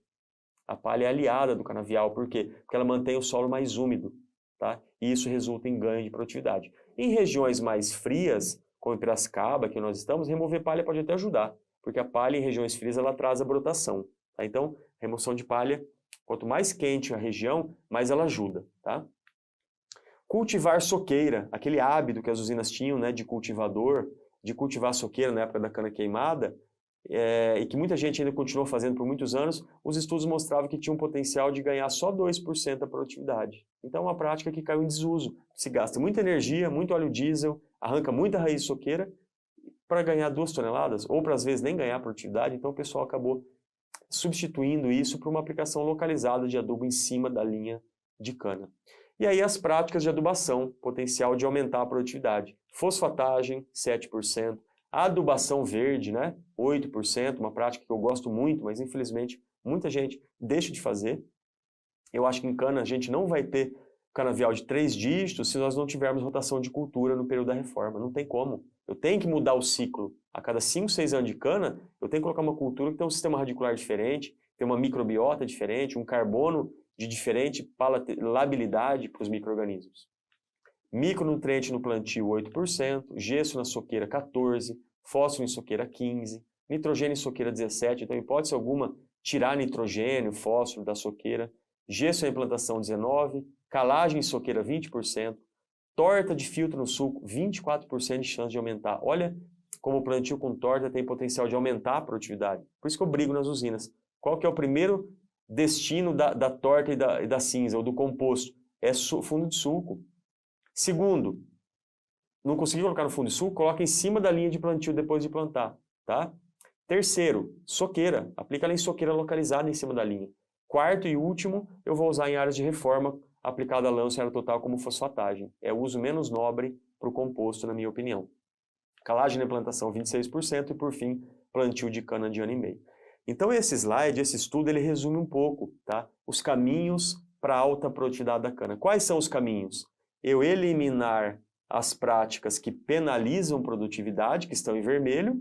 A palha é aliada do canavial, por quê? Porque ela mantém o solo mais úmido, tá? E isso resulta em ganho de produtividade. Em regiões mais frias, como em Piracicaba, que nós estamos, remover palha pode até ajudar, porque a palha em regiões frias ela traz a brotação, tá? Então, remoção de palha, quanto mais quente a região, mais ela ajuda, tá? Cultivar soqueira, aquele hábito que as usinas tinham, né, de cultivador, de cultivar soqueira na época da cana queimada, e que muita gente ainda continuou fazendo por muitos anos, os estudos mostravam que tinha um potencial de ganhar só 2% da produtividade. Então é uma prática que caiu em desuso. Se gasta muita energia, muito óleo diesel, arranca muita raiz de soqueira para ganhar 2 toneladas, ou para às vezes nem ganhar produtividade, então o pessoal acabou substituindo isso por uma aplicação localizada de adubo em cima da linha de cana. E aí as práticas de adubação, potencial de aumentar a produtividade. Fosfatagem, 7%. Adubação verde, né? 8%, uma prática que eu gosto muito, mas infelizmente muita gente deixa de fazer. Eu acho que em cana a gente não vai ter canavial de 3 dígitos se nós não tivermos rotação de cultura no período da reforma. Não tem como. Eu tenho que mudar o ciclo. A cada 5, 6 anos de cana, eu tenho que colocar uma cultura que tem um sistema radicular diferente, tem uma microbiota diferente, um carbono de diferente palatabilidade para os micro-organismos. Micronutriente no plantio 8%, gesso na soqueira 14%, fósforo em soqueira 15%, nitrogênio em soqueira 17%, então em hipótese alguma tirar nitrogênio, fósforo da soqueira, gesso em implantação 19%, calagem em soqueira 20%, torta de filtro no sulco 24% de chance de aumentar. Olha como o plantio com torta tem potencial de aumentar a produtividade. Por isso que eu brigo nas usinas. Qual que é o primeiro destino da torta e da cinza, ou do composto? É fundo de sulco. Segundo, não conseguiu colocar no fundo de sulco, coloca em cima da linha de plantio depois de plantar, tá? Terceiro, soqueira. Aplica ela em soqueira localizada em cima da linha. Quarto e último, eu vou usar em áreas de reforma aplicada a lance área total como fosfatagem. É o uso menos nobre para o composto, na minha opinião. Calagem na implantação 26% e, por fim, plantio de cana de ano e meio. Então esse slide, esse estudo, ele resume um pouco, tá? Os caminhos para a alta produtividade da cana. Quais são os caminhos? Eu eliminar as práticas que penalizam produtividade, que estão em vermelho,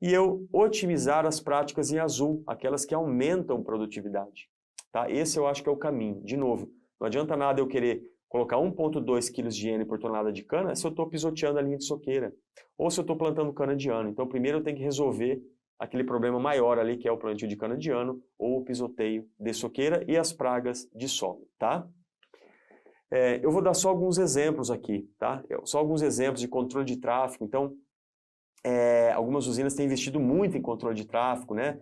e eu otimizar as práticas em azul, aquelas que aumentam produtividade. Tá? Esse eu acho que é o caminho. De novo, não adianta nada eu querer colocar 1,2 kg de N por tonelada de cana se eu estou pisoteando a linha de soqueira, ou se eu estou plantando cana de ano. Então primeiro eu tenho que resolver aquele problema maior ali, que é o plantio de cana de ano, ou o pisoteio de soqueira e as pragas de solo, tá? Eu vou dar só alguns exemplos aqui, tá? Só alguns exemplos de controle de tráfego. Então, algumas usinas têm investido muito em controle de tráfego, né?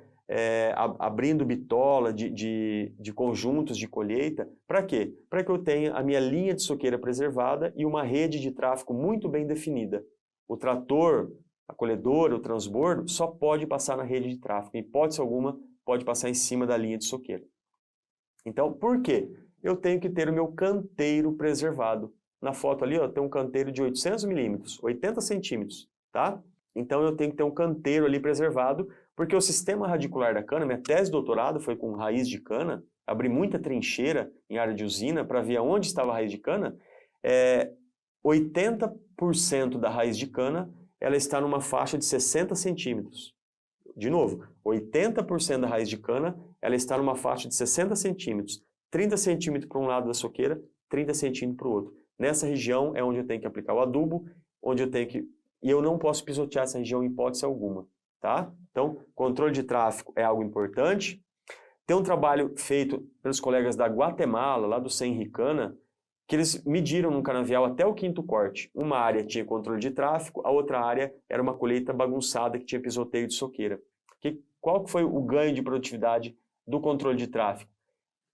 Abrindo bitola de conjuntos de colheita. Para quê? Para que eu tenha a minha linha de soqueira preservada e uma rede de tráfego muito bem definida. O trator, a colhedora, o transbordo, só pode passar na rede de tráfego. Em hipótese alguma, pode passar em cima da linha de soqueira. Então, por quê? Eu tenho que ter o meu canteiro preservado. Na foto ali, ó, tem um canteiro de 800 milímetros, 80 centímetros, tá? Então eu tenho que ter um canteiro ali preservado, Porque o sistema radicular da cana, minha tese de doutorado foi com raiz de cana, abri muita trincheira em área de usina para ver onde estava a raiz de cana. 80% da raiz de cana ela está numa faixa de 60 centímetros. De novo, 80% da raiz de cana ela está numa faixa de 60 centímetros. 30 centímetros para um lado da soqueira, 30 centímetros para o outro. Nessa região é onde eu tenho que aplicar o adubo, onde eu tenho que... E eu não posso pisotear essa região em hipótese alguma. Tá? Então, controle de tráfego é algo importante. Tem um trabalho feito pelos colegas da Guatemala, lá do Senricana, que eles mediram no canavial até o 5º corte. Uma área tinha controle de tráfego, a outra área era uma colheita bagunçada que tinha pisoteio de soqueira. Qual foi o ganho de produtividade do controle de tráfego?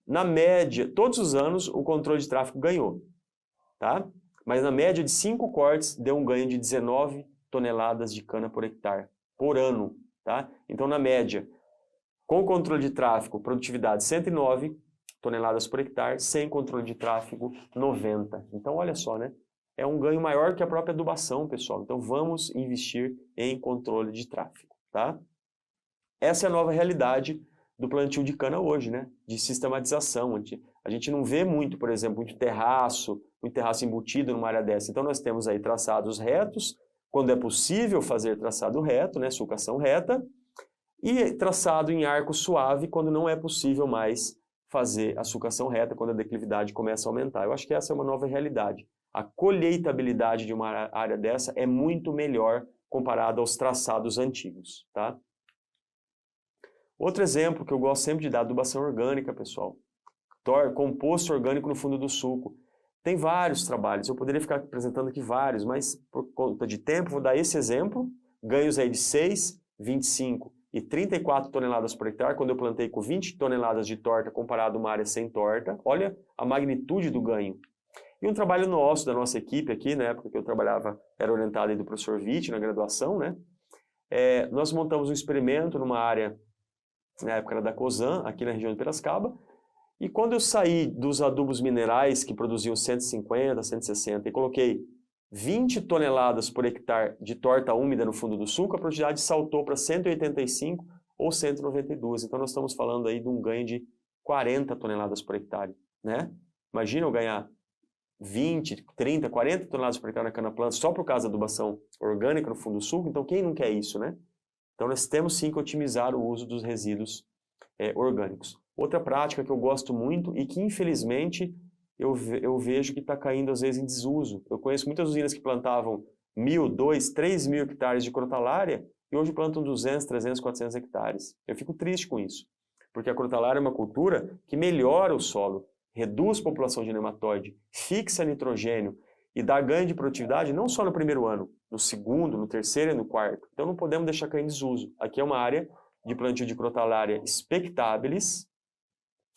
Na média, todos os anos, o controle de tráfego ganhou. Tá? Mas na média de 5 cortes, deu um ganho de 19 toneladas de cana por hectare, por ano. Tá? Então, na média, com controle de tráfego, produtividade 109 toneladas por hectare, sem controle de tráfego, 90. Então, olha só, né? É um ganho maior que a própria adubação, pessoal. Então, vamos investir em controle de tráfego, tá? Essa é a nova realidade do plantio de cana hoje, né? De sistematização. A gente não vê muito, por exemplo, muito terraço embutido numa área dessa. Então, nós temos aí traçados retos, quando é possível fazer traçado reto, né? Sulcação reta, e traçado em arco suave, quando não é possível mais fazer a sulcação reta, quando a declividade começa a aumentar. Eu acho que essa é uma nova realidade. A colheitabilidade de uma área dessa é muito melhor comparado aos traçados antigos, tá? Outro exemplo que eu gosto sempre de dar, adubação orgânica, pessoal. Composto orgânico no fundo do sulco. Tem vários trabalhos, eu poderia ficar apresentando aqui vários, mas por conta de tempo, vou dar esse exemplo. Ganhos aí de 6, 25 e 34 toneladas por hectare, quando eu plantei com 20 toneladas de torta comparado a uma área sem torta. Olha a magnitude do ganho. E um trabalho nosso, da nossa equipe aqui, na época que eu trabalhava, era orientado aí do professor Witt, na graduação, né? Nós montamos um experimento numa área, na época era da Cosan, aqui na região de Piracicaba, e quando eu saí dos adubos minerais, que produziam 150, 160, e coloquei 20 toneladas por hectare de torta úmida no fundo do sulco, a produtividade saltou para 185 ou 192. Então, nós estamos falando aí de um ganho de 40 toneladas por hectare, né? Imagina eu ganhar 20, 30, 40 toneladas por hectare na cana-planta só por causa da adubação orgânica no fundo do sulco. Então, quem não quer isso, né? Então, nós temos sim que otimizar o uso dos resíduos orgânicos. Outra prática que eu gosto muito e que, infelizmente, eu vejo que está caindo às vezes em desuso. Eu conheço muitas usinas que plantavam 1.000, 2.000, 3.000 hectares de crotalária e hoje plantam 200, 300, 400 hectares. Eu fico triste com isso, porque a crotalária é uma cultura que melhora o solo, reduz a população de nematóide, fixa nitrogênio e dá ganho de produtividade não só no primeiro ano, no segundo, no terceiro e no quarto. Então não podemos deixar cair em desuso. Aqui é uma área de plantio de crotalária spectabilis,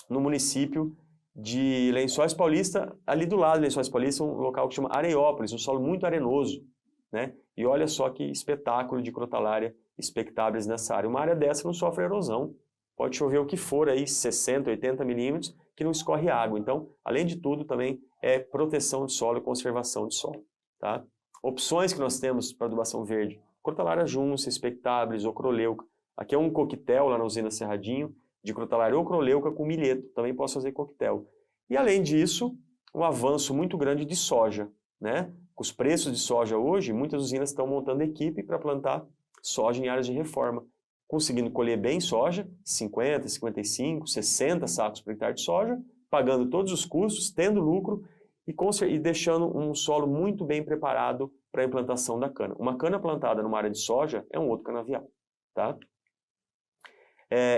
no município de Lençóis Paulista, ali do lado de Lençóis Paulista, um local que chama Areiópolis, um solo muito arenoso, né? E olha só que espetáculo de crotalária spectabilis nessa área. Uma área dessa não sofre erosão. Pode chover o que for aí, 60, 80 milímetros, que não escorre água. Então, além de tudo, também é proteção de solo e conservação de solo, tá? Opções que nós temos para adubação verde: crotalária junça, spectabilis, ocroleuca. Aqui é um coquetel lá na usina Cerradinho, de crotalária ocroleuca com milheto. Também posso fazer coquetel. E além disso, um avanço muito grande de soja, né? Com os preços de soja hoje, muitas usinas estão montando equipe para plantar soja em áreas de reforma, conseguindo colher bem soja, 50, 55, 60 sacos por hectare de soja, pagando todos os custos, tendo lucro e deixando um solo muito bem preparado para a implantação da cana. Uma cana plantada numa área de soja é um outro canavial, tá?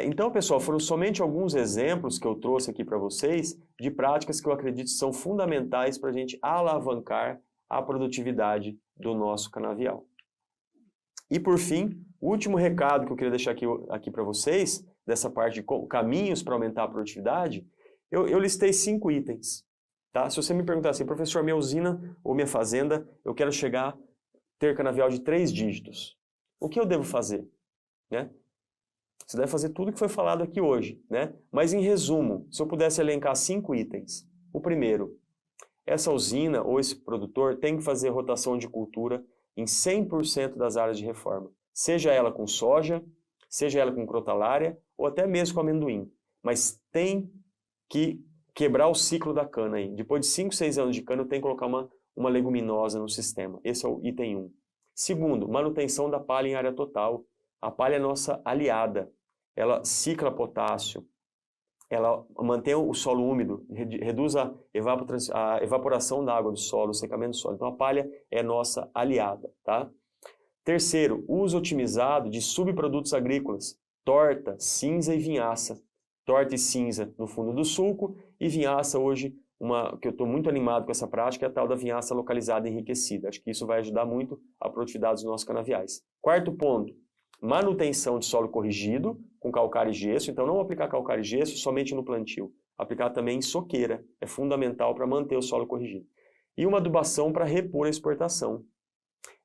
Então, pessoal, foram somente alguns exemplos que eu trouxe aqui para vocês de práticas que eu acredito são fundamentais para a gente alavancar a produtividade do nosso canavial. E, por fim, o último recado que eu queria deixar aqui para vocês, dessa parte de caminhos para aumentar a produtividade, eu listei 5 itens. Tá? Se você me perguntar assim, professor, minha usina ou minha fazenda, eu quero ter canavial de 3 dígitos. O que eu devo fazer? Né? Você deve fazer tudo que foi falado aqui hoje, né? Mas em resumo, se eu pudesse elencar 5 itens. O primeiro, essa usina ou esse produtor tem que fazer rotação de cultura em 100% das áreas de reforma. Seja ela com soja, seja ela com crotalária ou até mesmo com amendoim. Mas tem que quebrar o ciclo da cana aí. Depois de 5, 6 anos de cana, eu tenho que colocar uma leguminosa no sistema. Esse é o item 1. Segundo, manutenção da palha em área total. A palha é nossa aliada. Ela cicla potássio, ela mantém o solo úmido, reduz a evaporação da água do solo, o secamento do solo. Então a palha é nossa aliada, tá? Terceiro, uso otimizado de subprodutos agrícolas, torta, cinza e vinhaça. Torta e cinza no fundo do sulco e vinhaça hoje, que eu estou muito animado com essa prática, é a tal da vinhaça localizada enriquecida. Acho que isso vai ajudar muito a produtividade dos nossos canaviais. Quarto ponto, manutenção de solo corrigido com calcário e gesso. Então não aplicar calcário e gesso somente no plantio, aplicar também em soqueira, é fundamental para manter o solo corrigido. E uma adubação para repor a exportação.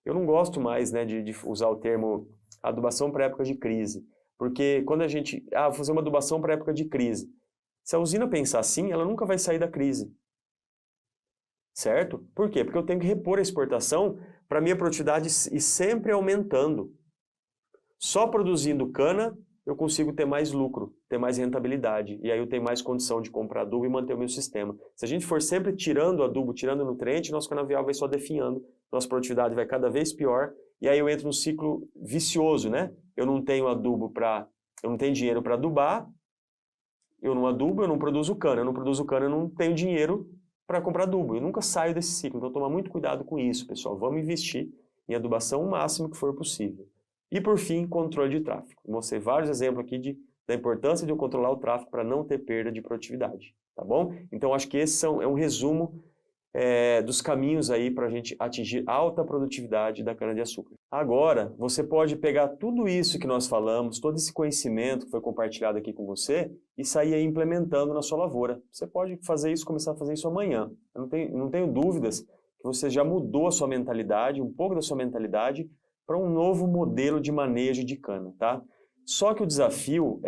Eu não gosto mais, né, de usar o termo adubação para época de crise, porque quando a gente vou fazer uma adubação para época de crise, se a usina pensar assim, ela nunca vai sair da crise. Certo? Por quê? Porque eu tenho que repor a exportação para a minha produtividade ir sempre aumentando. Só produzindo cana eu consigo ter mais lucro, ter mais rentabilidade. E aí eu tenho mais condição de comprar adubo e manter o meu sistema. Se a gente for sempre tirando adubo, tirando nutriente, nosso canavial vai só definhando, nossa produtividade vai cada vez pior. E aí eu entro num ciclo vicioso, né? Eu não tenho eu não tenho dinheiro para adubar, eu não adubo, eu não produzo cana. Eu não produzo cana, eu não tenho dinheiro para comprar adubo. Eu nunca saio desse ciclo. Então toma muito cuidado com isso, pessoal. Vamos investir em adubação o máximo que for possível. E por fim, controle de tráfego. Vou mostrar vários exemplos aqui da importância de eu controlar o tráfego para não ter perda de produtividade, tá bom? Então acho que esse é um resumo dos caminhos aí para a gente atingir alta produtividade da cana-de-açúcar. Agora, você pode pegar tudo isso que nós falamos, todo esse conhecimento que foi compartilhado aqui com você e sair aí implementando na sua lavoura. Você pode fazer isso, começar a fazer isso amanhã. Eu não tenho dúvidas que você já mudou a sua mentalidade, um pouco da sua mentalidade, para um novo modelo de manejo de cana, tá? Só que o desafio,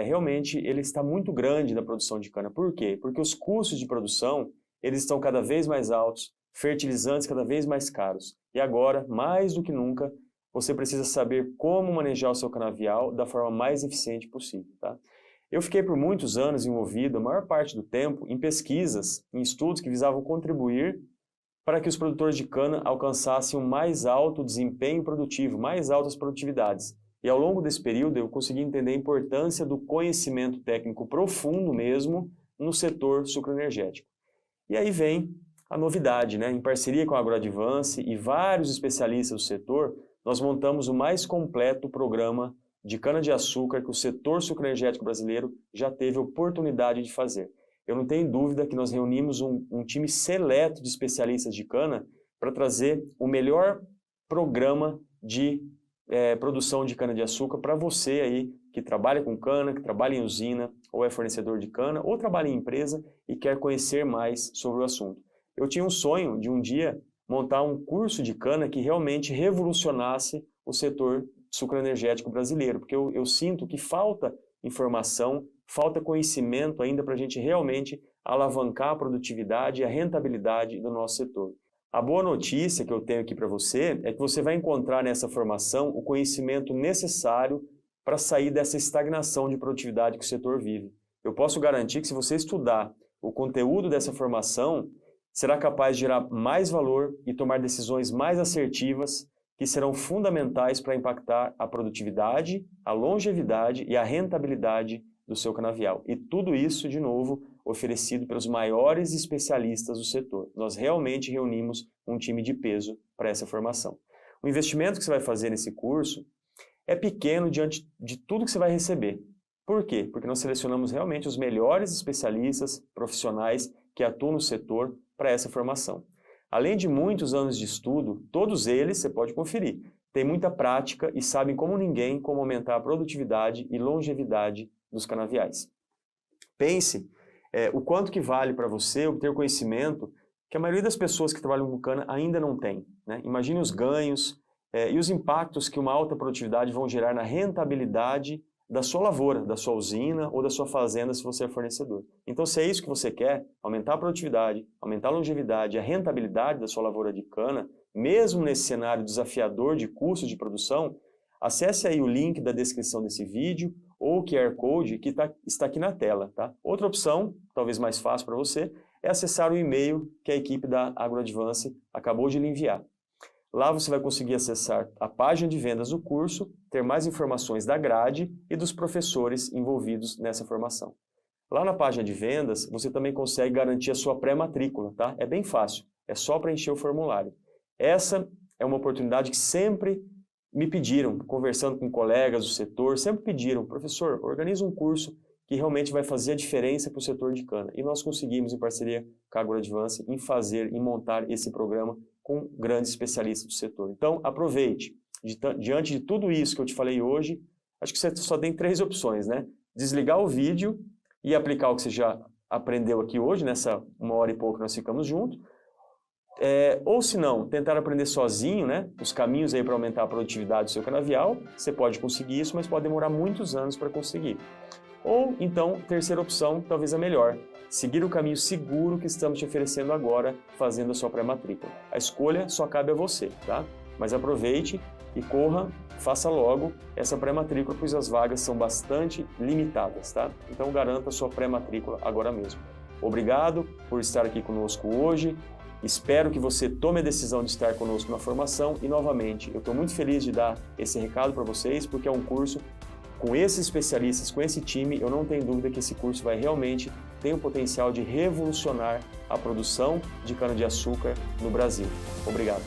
realmente, ele está muito grande da produção de cana. Por quê? Porque os custos de produção, eles estão cada vez mais altos, fertilizantes cada vez mais caros. E agora, mais do que nunca, você precisa saber como manejar o seu canavial da forma mais eficiente possível, tá? Eu fiquei por muitos anos envolvido, a maior parte do tempo, em pesquisas, em estudos que visavam contribuir para que os produtores de cana alcançassem um mais alto desempenho produtivo, mais altas produtividades. E ao longo desse período eu consegui entender a importância do conhecimento técnico profundo mesmo no setor sucroenergético. E aí vem a novidade, né? Em parceria com a AgroAdvance e vários especialistas do setor, nós montamos o mais completo programa de cana-de-açúcar que o setor sucroenergético brasileiro já teve oportunidade de fazer. Eu não tenho dúvida que nós reunimos um time seleto de especialistas de cana para trazer o melhor programa de produção de cana-de-açúcar para você aí que trabalha com cana, que trabalha em usina, ou é fornecedor de cana, ou trabalha em empresa e quer conhecer mais sobre o assunto. Eu tinha um sonho de um dia montar um curso de cana que realmente revolucionasse o setor sucroenergético brasileiro, porque eu sinto que falta informação, falta conhecimento ainda para a gente realmente alavancar a produtividade e a rentabilidade do nosso setor. A boa notícia que eu tenho aqui para você é que você vai encontrar nessa formação o conhecimento necessário para sair dessa estagnação de produtividade que o setor vive. Eu posso garantir que se você estudar o conteúdo dessa formação, será capaz de gerar mais valor e tomar decisões mais assertivas que serão fundamentais para impactar a produtividade, a longevidade e a rentabilidade do seu canavial. E tudo isso, de novo, oferecido pelos maiores especialistas do setor. Nós realmente reunimos um time de peso para essa formação. O investimento que você vai fazer nesse curso é pequeno diante de tudo que você vai receber. Por quê? Porque nós selecionamos realmente os melhores especialistas profissionais que atuam no setor para essa formação. Além de muitos anos de estudo, todos eles, você pode conferir, têm muita prática e sabem como ninguém como aumentar a produtividade e longevidade dos canaviais. Pense o quanto que vale para você obter o conhecimento que a maioria das pessoas que trabalham com cana ainda não tem, né? Imagine os ganhos e os impactos que uma alta produtividade vão gerar na rentabilidade da sua lavoura, da sua usina ou da sua fazenda se você é fornecedor. Então, se é isso que você quer, aumentar a produtividade, aumentar a longevidade e a rentabilidade da sua lavoura de cana, mesmo nesse cenário desafiador de custos de produção, Acesse aí o link da descrição desse vídeo ou o QR Code que está aqui na tela, tá? Outra opção, talvez mais fácil para você, é acessar o e-mail que a equipe da AgroAdvance acabou de lhe enviar. Lá você vai conseguir acessar a página de vendas do curso, ter mais informações da grade e dos professores envolvidos nessa formação. Lá na página de vendas, você também consegue garantir a sua pré-matrícula, tá? É bem fácil, é só preencher o formulário. Essa é uma oportunidade que sempre me pediram, conversando com colegas do setor, sempre pediram, professor, organiza um curso que realmente vai fazer a diferença para o setor de cana. E nós conseguimos, em parceria com a AgroAdvance, em montar esse programa com grandes especialistas do setor. Então, aproveite. Diante de tudo isso que eu te falei hoje, acho que você só tem 3 opções, né? Desligar o vídeo e aplicar o que você já aprendeu aqui hoje, nessa 1 hora e pouco que nós ficamos juntos. Ou se não, tentar aprender sozinho, né? Os caminhos aí para aumentar a produtividade do seu canavial. Você pode conseguir isso, mas pode demorar muitos anos para conseguir. Ou, então, terceira opção, talvez a melhor, seguir o caminho seguro que estamos te oferecendo agora, fazendo a sua pré-matrícula. A escolha só cabe a você, tá? Mas aproveite e corra, faça logo essa pré-matrícula, pois as vagas são bastante limitadas, tá? Então, garanta a sua pré-matrícula agora mesmo. Obrigado por estar aqui conosco hoje. Espero que você tome a decisão de estar conosco na formação e, novamente, eu estou muito feliz de dar esse recado para vocês, porque é um curso com esses especialistas, com esse time, eu não tenho dúvida que esse curso vai realmente ter o potencial de revolucionar a produção de cana-de-açúcar no Brasil. Obrigado.